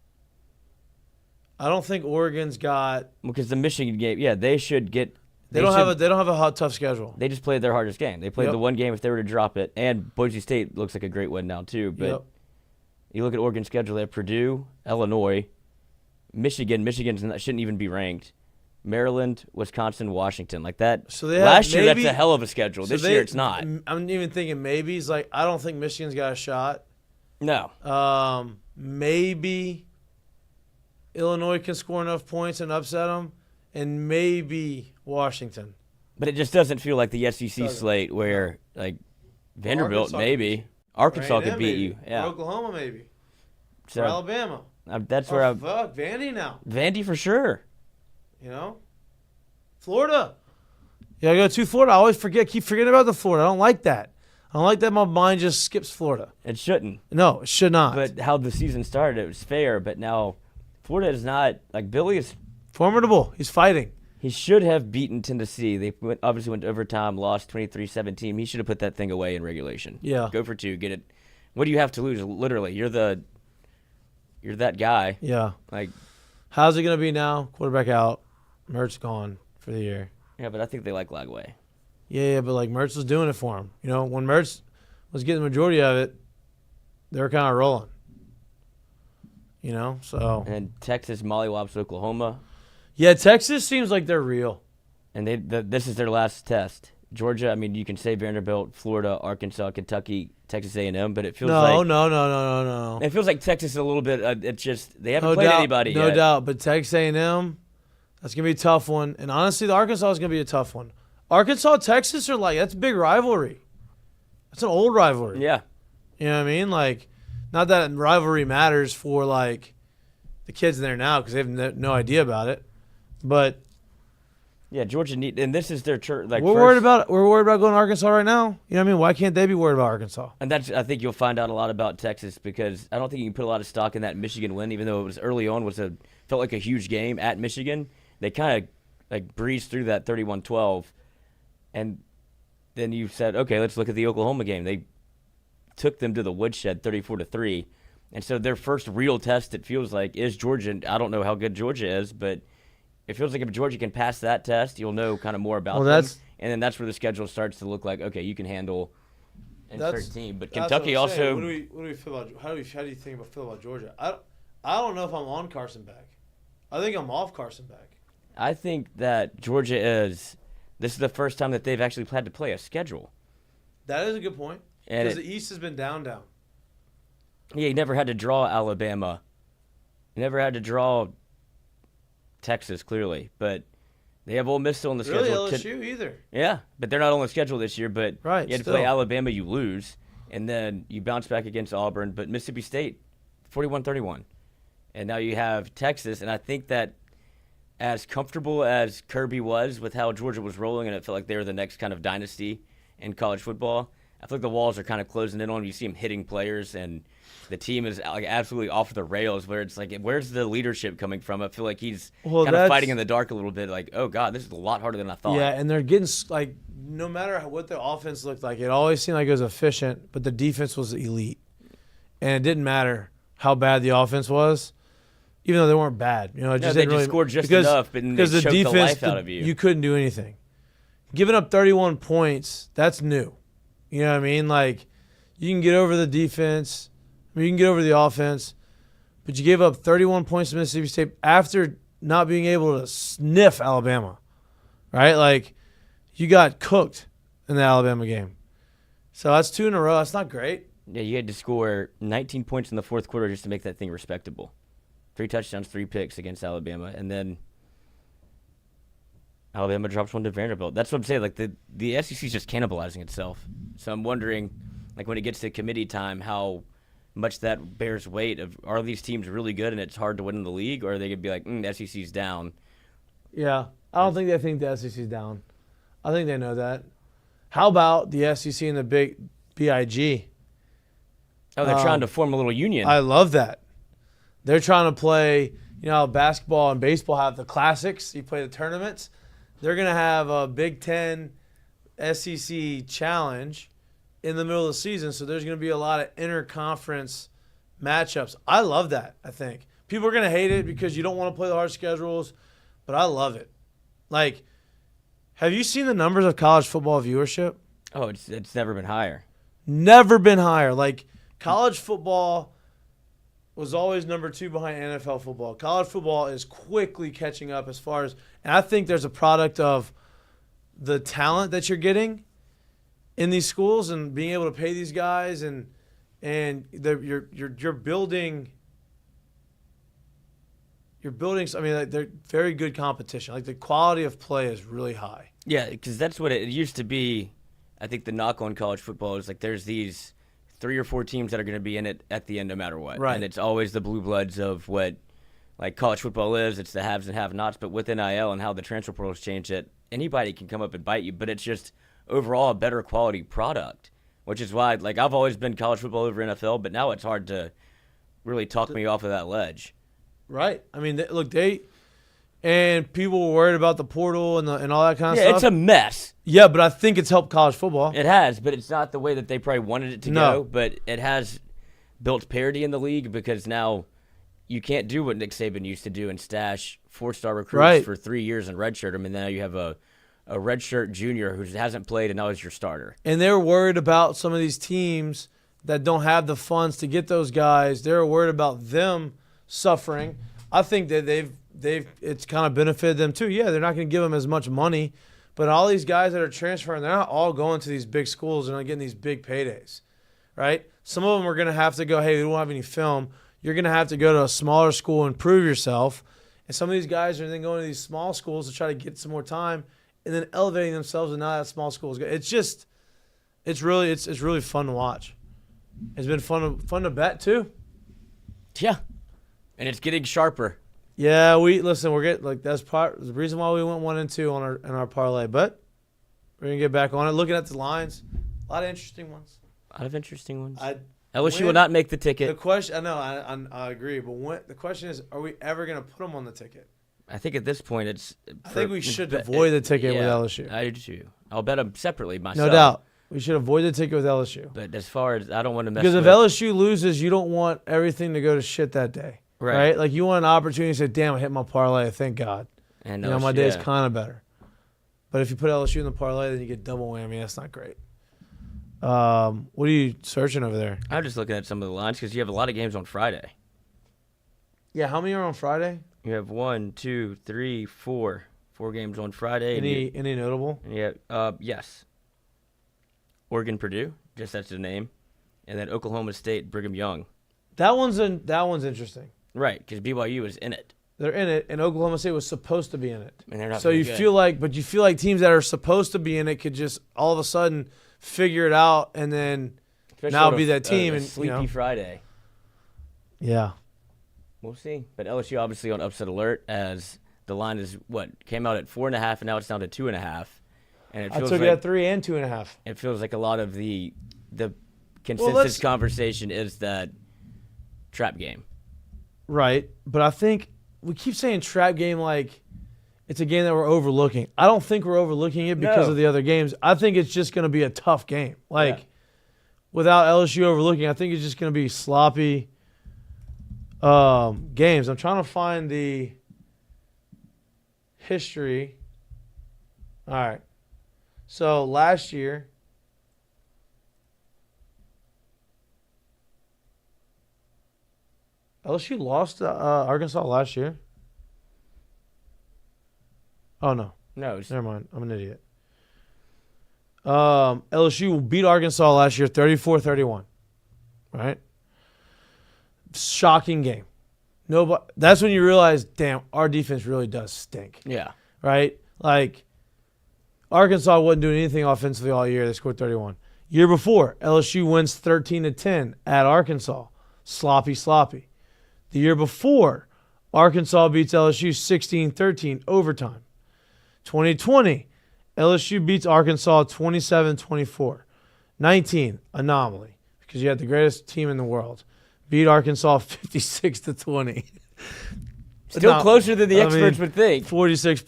I don't think Oregon's got because the Michigan game. Yeah, they should get. They don't have a hot, tough schedule. They just played their hardest game. They played the one game if they were to drop it, and Boise State looks like a great win now too. But you look at Oregon's schedule; they have Purdue, Illinois, Michigan. Michigan shouldn't even be ranked. Maryland, Wisconsin, Washington, like that. So they last year, that's a hell of a schedule. This year, it's not. I'm even thinking maybes. Like I don't think Michigan's got a shot. No. Maybe Illinois can score enough points and upset them, and maybe Washington. But it just doesn't feel like the SEC slate where, like, Vanderbilt maybe. Arkansas could beat you. Yeah. Or Oklahoma maybe. So, or Alabama. That's where I'm. Fuck, Vandy now. Vandy for sure. You know? Florida. Yeah, I go to Florida. I always keep forgetting about the Florida. I don't like that. I don't like that my mind just skips Florida. It shouldn't. No, it should not. But how the season started, it was fair. But now Florida is not, like, Billy is formidable. He's fighting. He should have beaten Tennessee. They obviously went to overtime, lost 23-17. He should have put that thing away in regulation. Yeah. Go for 2, get it. What do you have to lose? Literally, you're that guy. Yeah. Like, how's it gonna be now? Quarterback out, Mertz gone for the year. Yeah, but I think they like Lagway. Yeah, but like Mertz was doing it for him. You know, when Mertz was getting the majority of it, they were kind of rolling. You know, so. And Texas mollywops Oklahoma. Yeah, Texas seems like they're real. And this is their last test. Georgia, I mean, you can say Vanderbilt, Florida, Arkansas, Kentucky, Texas A&M, but it feels No. It feels like Texas is a little bit. It's just they haven't played anybody yet. No doubt, but Texas A&M, that's gonna be a tough one. And honestly, the Arkansas is gonna be a tough one. Arkansas, Texas are like that's a big rivalry. That's an old rivalry. Yeah. You know what I mean? Like, not that rivalry matters for like the kids in there now because they have no idea about it. But yeah, Georgia and this is their like. We're worried about going to Arkansas right now. You know what I mean? Why can't they be worried about Arkansas? And I think you'll find out a lot about Texas because I don't think you can put a lot of stock in that Michigan win, even though it was early on felt like a huge game at Michigan. They kind of like breezed through that 31-12, and then you said, okay, let's look at the Oklahoma game. They took them to the woodshed 34-3, and so their first real test, it feels like, is Georgia. I don't know how good Georgia is, but it feels like if Georgia can pass that test, you'll know kind of more about them. And then that's where the schedule starts to look like, okay, you can handle a certain team. But Kentucky also. What do we feel about? How do you feel about Georgia? I don't know if I'm on Carson back. I think I'm off Carson back. I think that Georgia is. This is the first time that they've actually had to play a schedule. That is a good point. Because the East has been down. Yeah, he never had to draw Alabama. He never had to draw Texas, clearly, but they have Ole Miss still on the schedule. Really, LSU either. Yeah, but they're not on the schedule this year. But right, you had to play Alabama, you lose, and then you bounce back against Auburn. But Mississippi State, 41-31, and now you have Texas. And I think that as comfortable as Kirby was with how Georgia was rolling, and it felt like they were the next kind of dynasty in college football, I feel like the walls are kind of closing in on him. You see him hitting players, and the team is like absolutely off the rails. Where it's like, where's the leadership coming from? I feel like he's kind of fighting in the dark a little bit. Like, oh God, this is a lot harder than I thought. Yeah, and they're getting like, no matter what the offense looked like, it always seemed like it was efficient, but the defense was elite, and it didn't matter how bad the offense was, even though they weren't bad. You know, it just they didn't really scored just enough, but because they the choked defense, the life out of you. You couldn't do anything. Giving up 31 points, that's new. You know what I mean? Like, you can get over the defense. I mean, you can get over the offense. But you gave up 31 points to Mississippi State after not being able to sniff Alabama. Right? Like, you got cooked in the Alabama game. So that's 2 in a row. That's not great. Yeah, you had to score 19 points in the fourth quarter just to make that thing respectable. 3 touchdowns, 3 picks against Alabama. And then Alabama drops one to Vanderbilt. That's what I'm saying. Like, the SEC is just cannibalizing itself. So I'm wondering, like, when it gets to committee time, how much that bears weight. Are these teams really good and it's hard to win in the league, or are they going to be like, the SEC's down? Yeah. I don't think they think the SEC's down. I think they know that. How about the SEC and the big BIG? Oh, they're trying to form a little union. I love that. They're trying to play, you know, basketball and baseball have the classics. You play the tournaments. They're going to have a Big Ten SEC challenge in the middle of the season, so there's going to be a lot of interconference matchups. I love that, I think. People are going to hate it because you don't want to play the hard schedules, but I love it. Like, have you seen the numbers of college football viewership? Oh, it's never been higher. Never been higher. Like, college football was always number 2 behind NFL football. College football is quickly catching up as far as, and I think there's a product of the talent that you're getting in these schools and being able to pay these guys, and you're building you're building. I mean, like, they're very good competition. Like the quality of play is really high. Yeah, because that's what it used to be. I think the knock on college football is like there's these 3 or 4 teams that are going to be in it at the end no matter what. Right. And it's always the blue bloods of what like college football is. It's the haves and have-nots. But with NIL and how the transfer portal has changed it, anybody can come up and bite you. But it's just overall a better quality product, which is why like I've always been college football over NFL, but now it's hard to really talk me off of that ledge. Right. I mean, and people were worried about the portal and all that kind of stuff. Yeah, it's a mess. Yeah, but I think it's helped college football. It has, but it's not the way that they probably wanted it to No. go. But it has built parity in the league because now you can't do what Nick Saban used to do and stash 4-star recruits Right. for 3 years and redshirt them, and now you have a redshirt junior who hasn't played and now is your starter. And they're worried about some of these teams that don't have the funds to get those guys. They're worried about them suffering. I think that it's kind of benefited them too. Yeah, they're not going to give them as much money, but all these guys that are transferring, they're not all going to these big schools and not getting these big paydays, right? Some of them are going to have to go, hey, we don't have any film. You're going to have to go to a smaller school and prove yourself. And some of these guys are then going to these small schools to try to get some more time and then elevating themselves, and now that small school is good. It's really fun to watch. It's been fun to bet too. Yeah, and it's getting sharper. Yeah, we're getting like that's part the reason why we went 1 and 2 on our parlay, but we're gonna get back on it. Looking at the lines, a lot of interesting ones. A lot of interesting ones. LSU will not make the ticket. The question, I know, I agree, but the question is, are we ever gonna put them on the ticket? I think at this point I think we should avoid the ticket with LSU. I do too. I'll bet them separately myself. No doubt. We should avoid the ticket with LSU. But as far as I don't want to mess because if with LSU loses, you don't want everything to go to shit that day. Right? Like you want an opportunity to say, damn, I hit my parlay, thank God. And my day's kind of better. But if you put LSU in the parlay, then you get double whammy. That's not great. What are you searching over there? I'm just looking at some of the lines because you have a lot of games on Friday. Yeah, how many are on Friday? You have 1, 2, 3, 4 games on Friday. Any notable? Yeah. Yes. Oregon, Purdue, just that's the name, and then Oklahoma State, Brigham Young. That one's interesting. Right, because BYU is in it. They're in it, and Oklahoma State was supposed to be in it. And they're not. So you feel like teams that are supposed to be in it could just all of a sudden figure it out, and then now be that team. And sleepy Friday. Yeah. We'll see. But LSU obviously on upset alert as the line is came out at 4.5 and now it's down to 2.5. And it feels I took it at 3 and 2.5. It feels like a lot of the consensus conversation is that trap game. Right. But I think we keep saying trap game like it's a game that we're overlooking. I don't think we're overlooking it because of the other games. I think it's just going to be a tough game. Without LSU overlooking, I think it's just going to be sloppy games. I'm trying to find the history. All right. So last year, LSU lost Arkansas last year. Oh, no. No. Never mind. I'm an idiot. LSU beat Arkansas last year 34-31. Right? Shocking game. That's when you realize, damn, our defense really does stink. Yeah. Right? Like, Arkansas wasn't doing anything offensively all year. They scored 31. Year before, LSU wins 13-10 at Arkansas. Sloppy. The year before, Arkansas beats LSU 16-13 overtime. 2020, LSU beats Arkansas 27-24. 19, anomaly, because you had the greatest team in the world. Beat Arkansas 56-20. Still closer than the experts would think. 36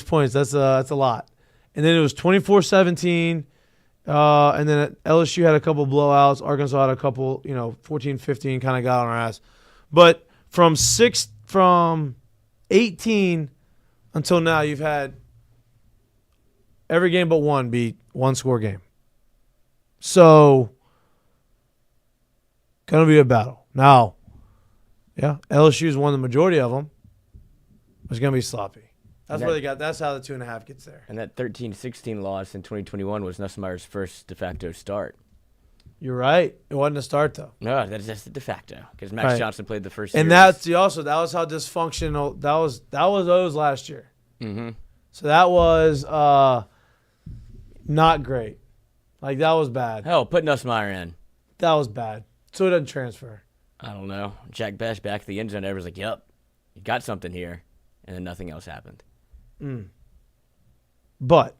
points. That's a lot. And then it was 24-17. And then LSU had a couple blowouts. Arkansas had a couple, 14-15, kind of got on our ass. But from 18 until now, you've had every game but one be one-score game. So, going to be a battle. Now, yeah, LSU's won the majority of them. It's going to be sloppy. That's where they got. That's how the 2.5 gets there. And that 13-16 loss in 2021 was Nussmeier's first de facto start. You're right. It wasn't a start though. No, that's just the de facto because Max Right. Johnson played the first. And series. that was how dysfunctional that was O's last year. Mm-hmm. So that was not great. Like that was bad. Hell, put Nussmeier in. That was bad. So it doesn't transfer. I don't know. Jack Bash back at the end zone. Everyone's like, "Yep, you got something here," and then nothing else happened. But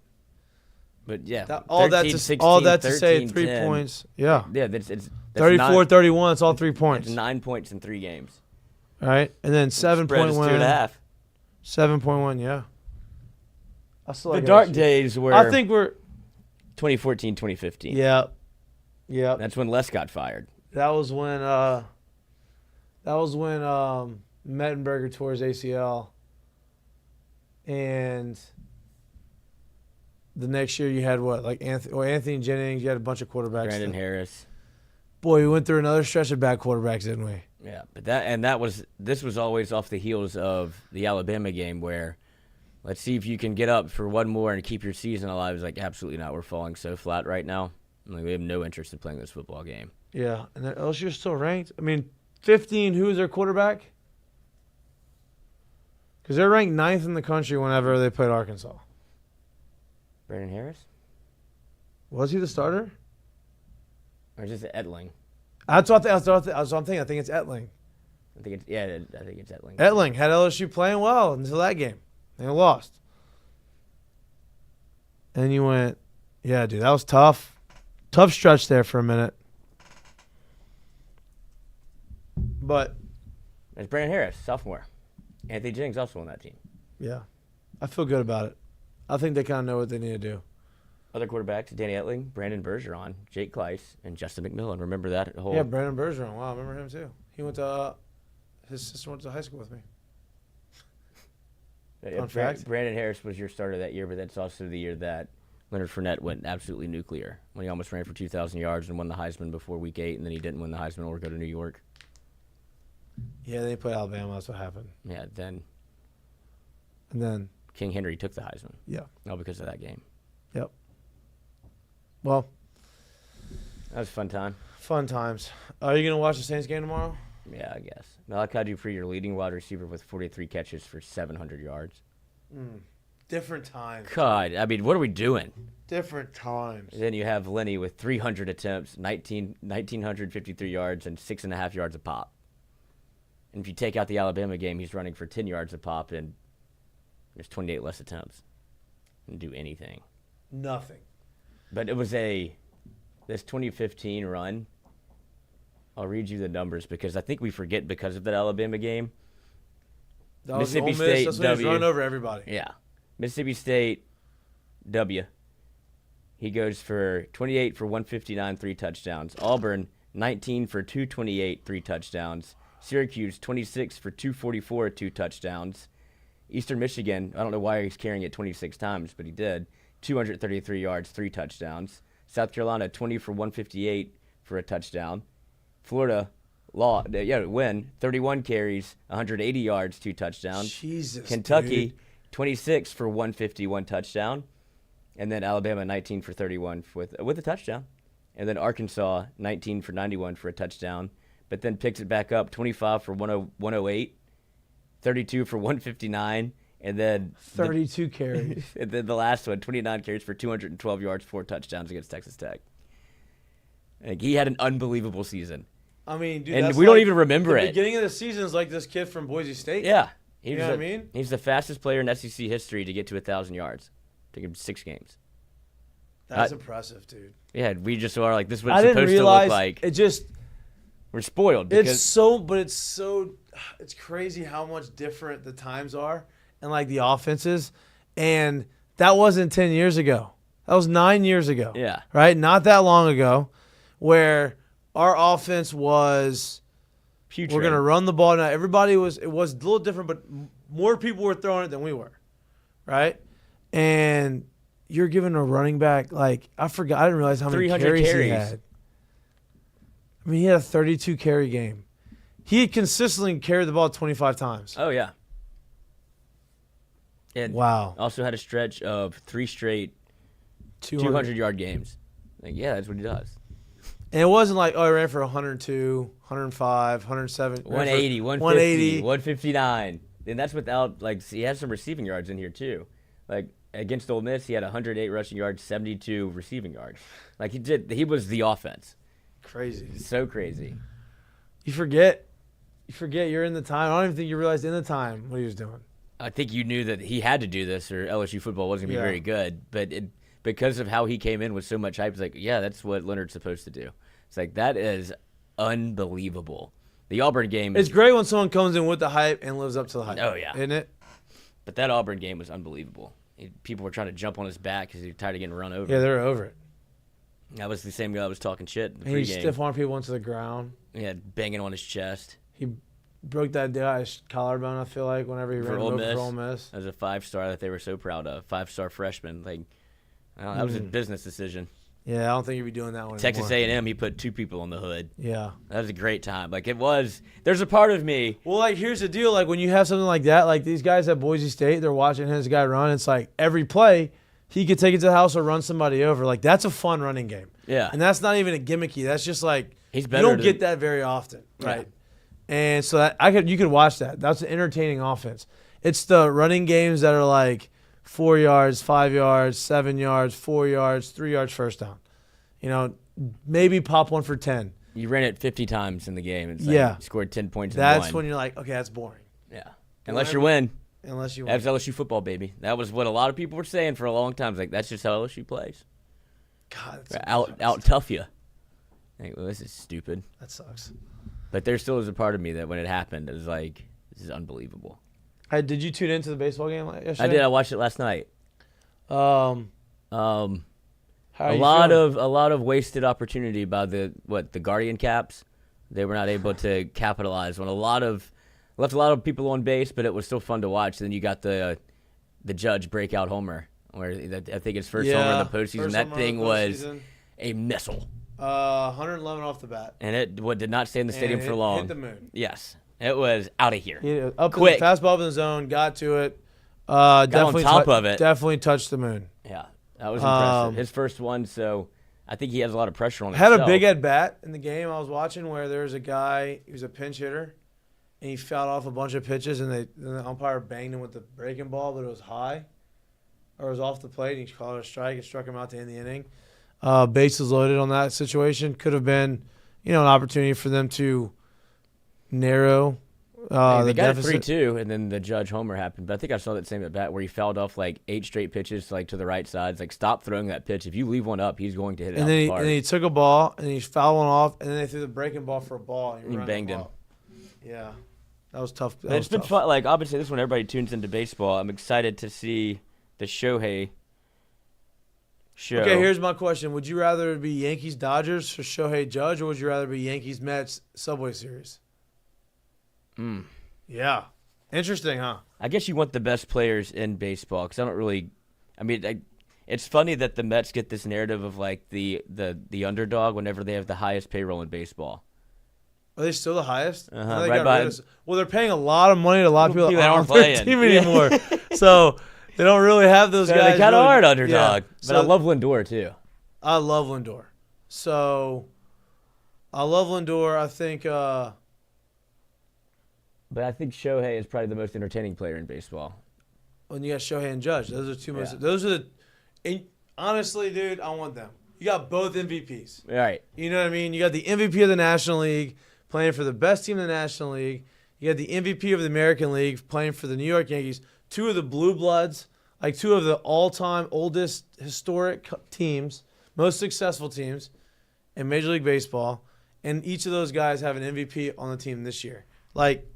yeah, all that to 13, say 3 10. points. Yeah. Yeah, that's 34-31. It's all 3 points. It's 9 points in 3 games. All right, and then 7 Spread point is win. 2.5. 7.1. Yeah. I still The like dark LSU. days were. I think we're. 2014, 2015. Yeah. Yeah. That's when Les got fired. That was when Mettenberger tore his ACL, and the next year you had what, like Anthony Jennings. You had a bunch of quarterbacks. Brandon Harris. Boy, we went through another stretch of bad quarterbacks, didn't we? Yeah, but this was always off the heels of the Alabama game where, let's see if you can get up for one more and keep your season alive. It's like absolutely not. We're falling so flat right now. Like, we have no interest in playing this football game. Yeah, and then LSU's still ranked. I mean, 15. Who is their quarterback? Because they're ranked 9th in the country whenever they played Arkansas. Brandon Harris? Was he the starter? Or is this Etling? That's what I'm thinking. I think it's Etling. I think it's Etling. Etling had LSU playing well until that game. They lost. And you went, yeah, dude, that was tough. Tough stretch there for a minute. But It's Brandon Harris, sophomore. Anthony Jennings also on that team. yeah, I feel good about it. I think they kind of know what they need to do. Other quarterbacks: Danny Etling, Brandon Bergeron, Jake Kleiss, and Justin McMillan. Remember that whole? Yeah, Brandon Bergeron. Wow, I remember him too. He went to his sister went to high school with me. Fun fact. Brandon Harris was your starter that year, but that's also the year that Leonard Fournette went absolutely nuclear when he almost ran for 2,000 yards and won the Heisman before Week 8, and then he didn't win the Heisman or go to New York. Yeah, they played Alabama. That's what happened. Yeah, And then King Henry took the Heisman. Yeah. All because of that game. Yep. Well, that was a fun time. Fun times. Are you gonna watch the Saints game tomorrow? Yeah, I guess. Malachi Dupree, your leading wide receiver with 43 catches for 700 yards. Different times. God, I mean, what are we doing? Different times. And then you have Lenny with 300 attempts, 1,953 yards, and 6.5 yards a pop. And if you take out the Alabama game, he's running for 10 yards a pop, and there's 28 less attempts. Didn't do anything. Nothing. But it was this 2015 run. I'll read you the numbers because I think we forget because of that Alabama game. That was Mississippi Ole Miss. State That's when he was W. running over everybody. Yeah. Mississippi State W. He goes for 28 for 159, 3 touchdowns. Auburn, 19 for 228, 3 touchdowns. Syracuse, 26 for 244, 2 touchdowns. Eastern Michigan, I don't know why he's carrying it 26 times, but he did. 233 yards, 3 touchdowns. South Carolina, 20 for 158 for a touchdown. Florida, win. 31 carries, 180 yards, 2 touchdowns. Jesus, Kentucky, dude. 26 for 151 touchdown. And then Alabama, 19 for 31 with a touchdown. And then Arkansas, 19 for 91 for a touchdown. But then picks it back up, 25 for 108, 32 for 159, and then 32 carries. And then the last one, 29 carries for 212 yards, 4 touchdowns against Texas Tech. Like, he had an unbelievable season. I mean, dude, and that's we don't like even remember the it. beginning of the season is like this kid from Boise State. Yeah. You know what I mean? He's the fastest player in SEC history to get to 1,000 yards. Took him 6 games. That's impressive, dude. Yeah, we just are like, this is what I it's didn't supposed realize to look like. it just... We're spoiled. Because It's crazy how much different the times are and like the offenses. And that wasn't 10 years ago. That was 9 years ago. Yeah. Right? Not that long ago, where our offense was, putrid. We're going to run the ball. Now, it was a little different, but more people were throwing it than we were. Right? And you're giving a running back, like, I didn't realize how many carries he had. I mean, he had a 32 carry game. He had consistently carried the ball 25 times. Oh, yeah. And wow. Also had a stretch of 3 straight 200-yard games. Like, yeah, that's what he does. And it wasn't like, oh, he ran for 102, 105, 107. 180, 150, 159. And that's without, like, he has some receiving yards in here, too. Like, against Ole Miss, he had 108 rushing yards, 72 receiving yards. Like, he was the offense. Crazy. So crazy. You forget you're in the time. I don't even think you realized in the time what he was doing. I think you knew that he had to do this or LSU football wasn't going to be very good. But because of how he came in with so much hype, it's like, yeah, that's what Leonard's supposed to do. It's like, that is unbelievable. The Auburn game It's great when someone comes in with the hype and lives up to the hype. Oh, yeah. Isn't it? But that Auburn game was unbelievable. People were trying to jump on his back because he was tired of getting run over. Yeah, they're over it. That was the same guy that was talking shit in the And he pregame. stiff-armed people into the ground. Yeah, banging on his chest. He broke that guy's collarbone, I feel like, whenever he ran over for Ole Miss. That was a 5-star that they were so proud of. 5-star freshman. Like, I don't know, that was a business decision. Yeah, I don't think he'd be doing that one Texas anymore. A&M, he put 2 people on the hood. Yeah. That was a great time. Like, it was. There's a part of me. Well, like, here's the deal. Like, when you have something like that, like these guys at Boise State, they're watching his guy run. It's like every play, he could take it to the house or run somebody over. Like, that's a fun running game. Yeah. And that's not even a gimmicky. That's just like, He's you better don't than- get that very often. Yeah. Right. And so you could watch that. That's an entertaining offense. It's the running games that are like 4 yards, 5 yards, 7 yards, 4 yards, 3 yards first down. You know, maybe pop one for 10. You ran it 50 times in the game. It's like Yeah. You scored 10 points in That's one. when you're like, okay, that's boring. Yeah. Unless you win. Unless you win. That's LSU football, baby. That was what a lot of people were saying for a long time. It's like, that's just how LSU plays. God, Out tough you. Like, well, this is stupid. That sucks. But there still is a part of me that when it happened, it was like, this is unbelievable. Hey, did you tune into the baseball game yesterday? I did. I watched it last night. How a lot of wasted opportunity by the Guardian Caps. They were not able to capitalize on left a lot of people on base, but it was still fun to watch. Then you got the Judge breakout homer, where I think his first homer in the postseason. That thing was a missile. 111 off the bat. And it did not stay in the stadium for long. Hit the moon. Yes. It was out of here. Up Quick. Fastball in the zone, got to it. Got on top of it. Definitely touched the moon. Yeah. That was impressive. His first one, so I think he has a lot of pressure on Had himself. a big at bat in the game I was watching where there was a guy, he was a pinch hitter, and he fouled off a bunch of pitches, and the umpire banged him with the breaking ball, but it was high, or it was off the plate, and he called it a strike and struck him out to end the inning. Bases loaded on that situation. Could have been, an opportunity for them to narrow they the got deficit. 3-2, and then the Judge homer happened. But I think I saw that same at bat where he fouled off like 8 straight pitches to the right side. It's like, stop throwing that pitch. If you leave one up, he's going to hit it And out then, the he, park. and then he took a ball, and he fouled one off, and then they threw the breaking ball for a ball. And He ran banged the him. ball. Yeah. That was tough. But it's been fun. Like, obviously, this one everybody tunes into baseball. I'm excited to see the Shohei show. Okay, here's my question. Would you rather it be Yankees-Dodgers for Shohei Judge, or would you rather be Yankees-Mets Subway Series? Yeah. Interesting, huh? I guess you want the best players in baseball because I don't really – it's funny that the Mets get this narrative of, like, the underdog whenever they have the highest payroll in baseball. Are they still the highest? Uh-huh, They right got by- rid of- well, they're paying a lot of money to a lot of people that People aren't that on aren't their playing. team anymore. So they don't really have those So guys. they kind of really- are an underdog. Yeah. But So I love Lindor, too. I love Lindor. So I love Lindor. I think But I think Shohei is probably the most entertaining player in baseball. when you got Shohei and Judge, those are two most. Yeah. Those are the. And honestly, dude, I want them. You got both MVPs. All right. You know what I mean? You got the MVP of the National League playing for the best team in the National League. You got the MVP of the American League playing for the New York Yankees. Two of the Blue Bloods, like two of the all-time oldest historic teams, most successful teams in Major League Baseball. And each of those guys have an MVP on the team this year. Like,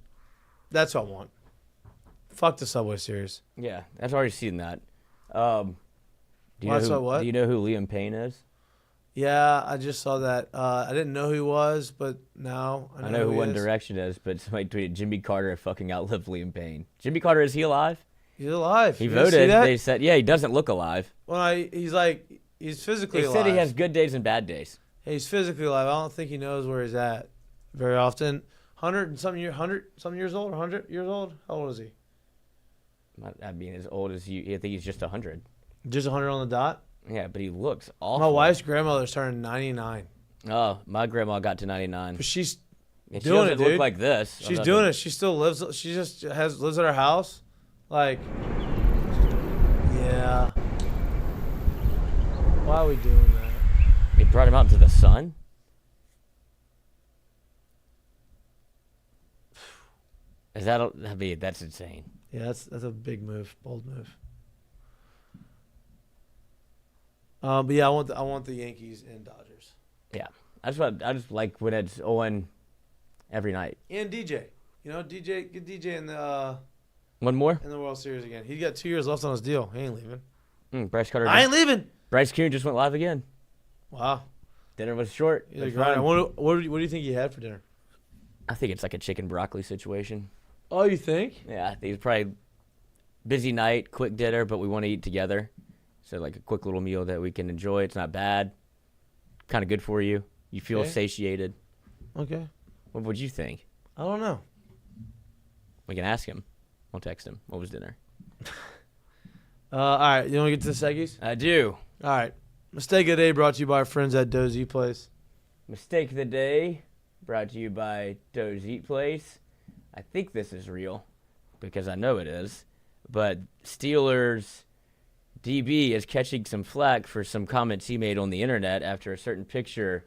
that's what I want. Fuck the Subway Series. Yeah, I've already seen that. Do you Well, know so what? Do you know who Liam Payne is? Yeah, I just saw that. I didn't know who he was, but now I know who he One is. Direction is, but somebody tweeted Jimmy Carter fucking outlived Liam Payne. Jimmy Carter, is he alive? He's alive. He You didn't see voted. that? They said, yeah, he doesn't look alive. Well, he's physically They alive. said he has good days and bad days. He's physically alive. I don't think he knows where he's at very often. 100 something years old, 100 years old. How old is he? I mean, as old as you. I think he's just 100. Just 100 on the dot. Yeah, but he looks awful. My wife's grandmother's turning 99. Oh, my grandma got to 99. But she's And she doing doesn't it, dude. look like this. She's doing it. She still lives. She just lives at her house. Like, yeah. Why are we doing that? He brought him out into the sun? Is that? That's insane. Yeah, that's a big move, bold move. But yeah, I want the Yankees and Dodgers. Yeah, I just like when it's on every night. And DJ, get DJ in the One more? in the World Series again. He's got 2 years left on his deal. He ain't leaving. Bryce Carter. I ain't leaving. Bryce Koon just went live again. Wow. Dinner was short. He's It was like, Ryan, fun. what do you think he had for dinner? I think it's like a chicken broccoli situation. Oh, you think? Yeah, I think it's probably busy night, quick dinner, but we want to eat together. So like a quick little meal that we can enjoy. It's not bad. Kind of good for you. You feel Okay. satiated. Okay. What would you think? I don't know. We can ask him. We'll text him. What was dinner? All right, you want to get to the seggies? I do. All right. Mistake of the day brought to you by our friends at Dozy Place. Mistake of the day brought to you by Doe's Eat Place. I think this is real because I know it is. But Steelers DB is catching some flack for some comments he made on the internet after a certain picture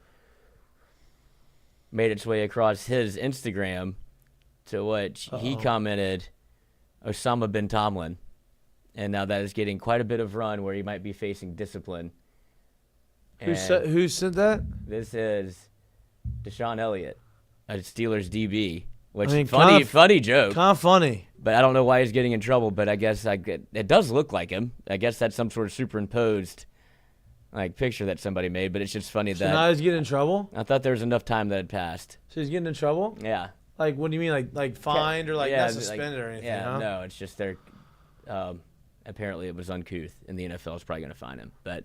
made its way across his Instagram, to which he commented, Osama bin Tomlin. And now that is getting quite a bit of run where he might be facing discipline. Who said that? This is Deshaun Elliott, a Steelers DB. Which I mean, funny joke. Kind of funny. But I don't know why he's getting in trouble. But I guess it does look like him. I guess that's some sort of superimposed picture that somebody made. But it's just funny So that now he's getting in trouble? I thought there was enough time that had passed. So he's getting in trouble? Yeah. Like, what do you mean? Like fined or not Yeah, suspended or anything? Yeah, huh? no, it's just they're apparently it was uncouth, and the NFL is probably going to fine him. But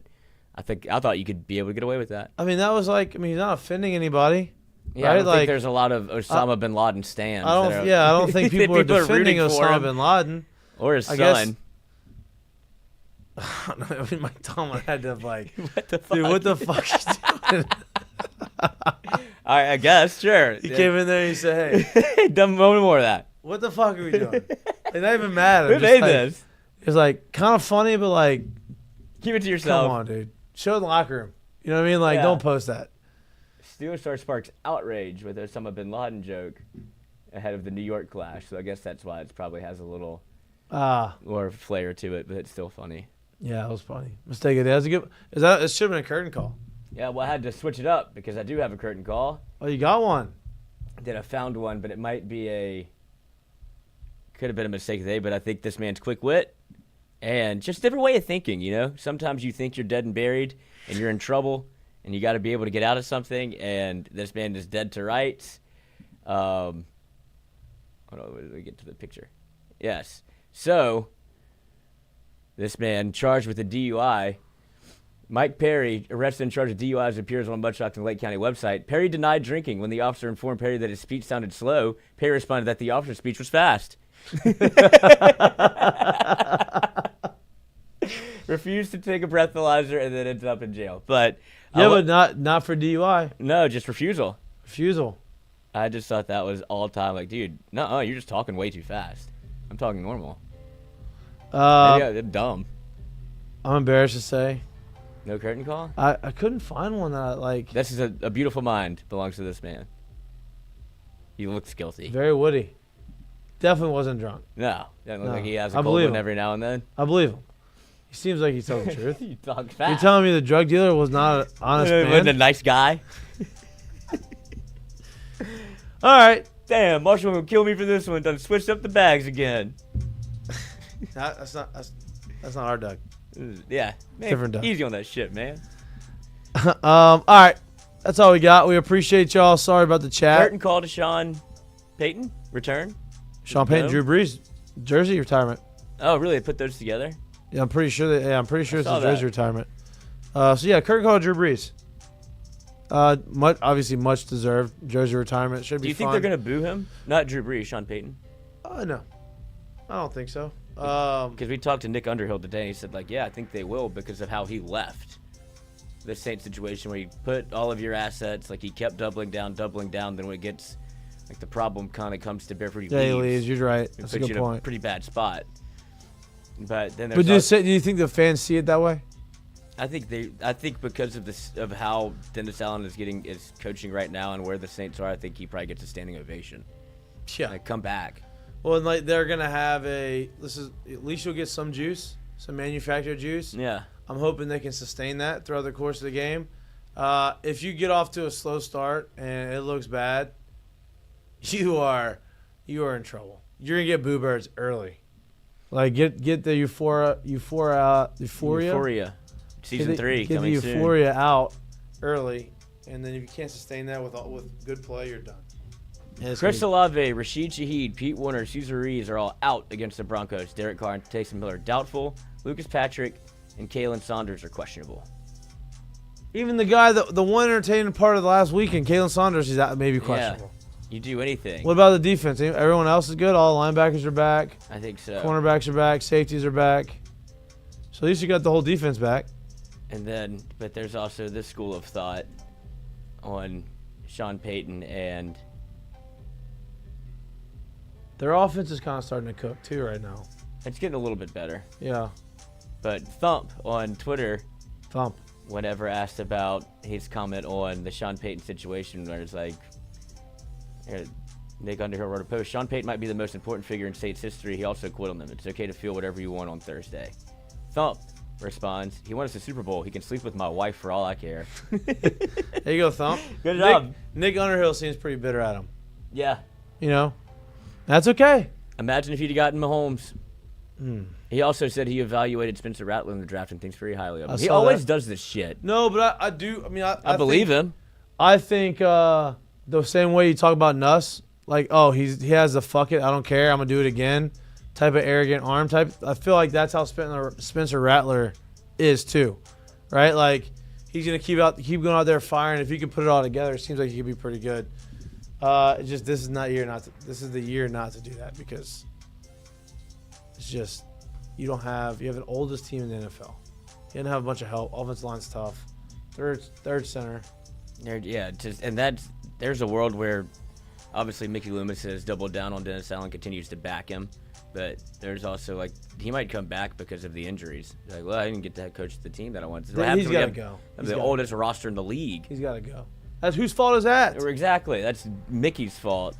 I thought you could be able to get away with that. I mean, that was he's not offending anybody. Yeah, right? I don't think there's a lot of Osama bin Laden stands. I don't think people are defending rooting for Osama him. bin Laden. Or his I son. I mean, Mike Tomlin had to what the fuck? dude, what the fuck you doing? I guess, sure. He came in there and he said, hey, done one more of that. What the fuck are we doing? They're not even mad. Who made this? It's kind of funny, but keep it to yourself. Come on, dude. Show it in the locker room. You know what I mean? Don't post that. Steelers star sparks outrage with Osama bin Laden joke ahead of the New York clash. So I guess that's why it probably has a little more flair to it, but it's still funny. Yeah, it was funny. Mistake of the day. It should have been a curtain call. Yeah, well, I had to switch it up because I do have a curtain call. Oh, you got one? I found one, but it might be could have been a mistake of the day, but I think this man's quick wit and just different way of thinking, Sometimes you think you're dead and buried and you're in trouble and you got to be able to get out of something, and this man is dead to rights. Hold on, where did we get to the picture? Yes. So, this man charged with a DUI. Mike Perry, arrested and charged with DUI, as appears on Mudshot and Lake County website. Perry denied drinking when the officer informed Perry that his speech sounded slow. Perry responded that the officer's speech was fast. Refused to take a breathalyzer and then ended up in jail. But but not for DUI. No, just refusal. Refusal. I just thought that was all time. Dude, no, you're just talking way too fast. I'm talking normal. Maybe I'm dumb. I'm embarrassed to say. No curtain call? I couldn't find one that This is a beautiful mind belongs to this man. He looks guilty. Very witty. Definitely wasn't drunk. No, doesn't look like he has a I cold believe one him. every now and then. I believe him. He seems like he's telling the truth. You talk fast. You're telling me the drug dealer was not an honest man? Wasn't a nice guy. All right. Damn, Marshall will kill me for this one. Done switched up the bags again. That's not our Doug. Yeah, man, Different Doug. easy on that shit, man. All right. That's all we got. We appreciate y'all. Sorry about the chat. Curtain call to Sean Payton. Return. Sean Payton, No? Drew Brees, jersey retirement. Oh, really? They put those together? Yeah, I'm pretty sure it's a saw jersey that. retirement. So yeah, curtain call to Drew Brees. Obviously much deserved jersey retirement. Should be. Do you think fun. they're gonna boo him? Not Drew Brees, Sean Payton. No, I don't think so. Because we talked to Nick Underhill today. He said, yeah, I think they will because of how he left. the Saints situation where you put all of your assets, like he kept doubling down. Then when it gets, like the problem kind of comes to bear fruit, Yeah, he leaves. You're right. That's a good point. In a pretty bad spot. But then do you think the fans see it that way? I think because of this, of how Dennis Allen is coaching right now and where the Saints are, I think he probably gets a standing ovation. Yeah. Like, come back. Well, and like they're gonna have at least you'll get some juice, some manufactured juice. Yeah. I'm hoping they can sustain that throughout the course of the game. If you get off to a slow start and it looks bad, you are in trouble. You're gonna get boo birds early. Like get the euphoria. Season 3 get coming the soon. euphoria out early, and then if you can't sustain that with good play, you're done. Chris Olave, Rashid Shaheed, Pete Warner, Cesar Ruiz are all out against the Broncos. Derek Carr and Taysom Hill are doubtful. Lucas Patrick and Kalen Saunders are questionable. Even the guy, the one entertaining part of the last weekend, Kalen Saunders, he's out, maybe questionable. Yeah, you do anything. What about the defense? Everyone else is good? All linebackers are back. I think so. Cornerbacks are back. Safeties are back. So at least you got the whole defense back. But there's also this school of thought on Sean Payton, and their offense is kind of starting to cook too right now. It's getting a little bit better. Yeah. But Thump on Twitter, whenever asked about his comment on the Sean Payton situation, where it's like, Nick Underhill wrote a post, Sean Payton might be the most important figure in State's history. He also quit on them. It's okay to feel whatever you want on Thursday. Thump responds, he won us a Super Bowl. He can sleep with my wife for all I care. There you go, Thump. Good job. Nick Underhill seems pretty bitter at him. Yeah. That's okay. Imagine if he'd gotten Mahomes. He also said he evaluated Spencer Rattler in the draft and thinks very highly of him. He always does this shit. No, but I do. I mean, I believe him. I think the same way you talk about Nuss, like, oh, he has the fuck it, I don't care, I'm gonna do it again type of arrogant arm type. I feel like that's how Spencer Rattler is too, right? Like he's gonna keep going out there firing. If he can put it all together, it seems like he could be pretty good. This is the year not to do that, because it's just you have an oldest team in the NFL. You didn't have a bunch of help. Offensive line's tough. Third center. There's a world where obviously Mickey Loomis has doubled down on Dennis Allen, continues to back him, but there's also like he might come back because of the injuries. Like, well, I didn't get to head coach the team that I wanted. He's got to go. The oldest roster in the league. He's got to go. That's whose fault is that? Exactly. That's Mickey's fault.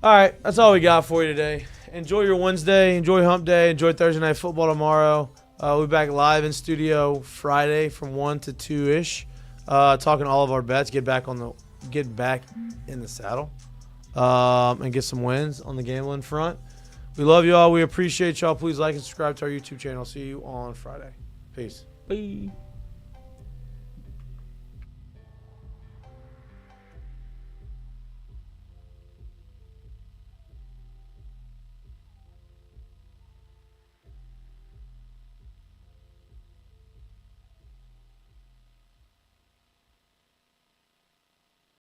All right, that's all we got for you today. Enjoy your Wednesday. Enjoy Hump Day. Enjoy Thursday Night Football tomorrow. We'll be back live in studio Friday from 1 to 2-ish, talking all of our bets. Get back in the saddle, and get some wins on the gambling front. We love you all. We appreciate y'all. Please like and subscribe to our YouTube channel. See you on Friday. Peace. Bye.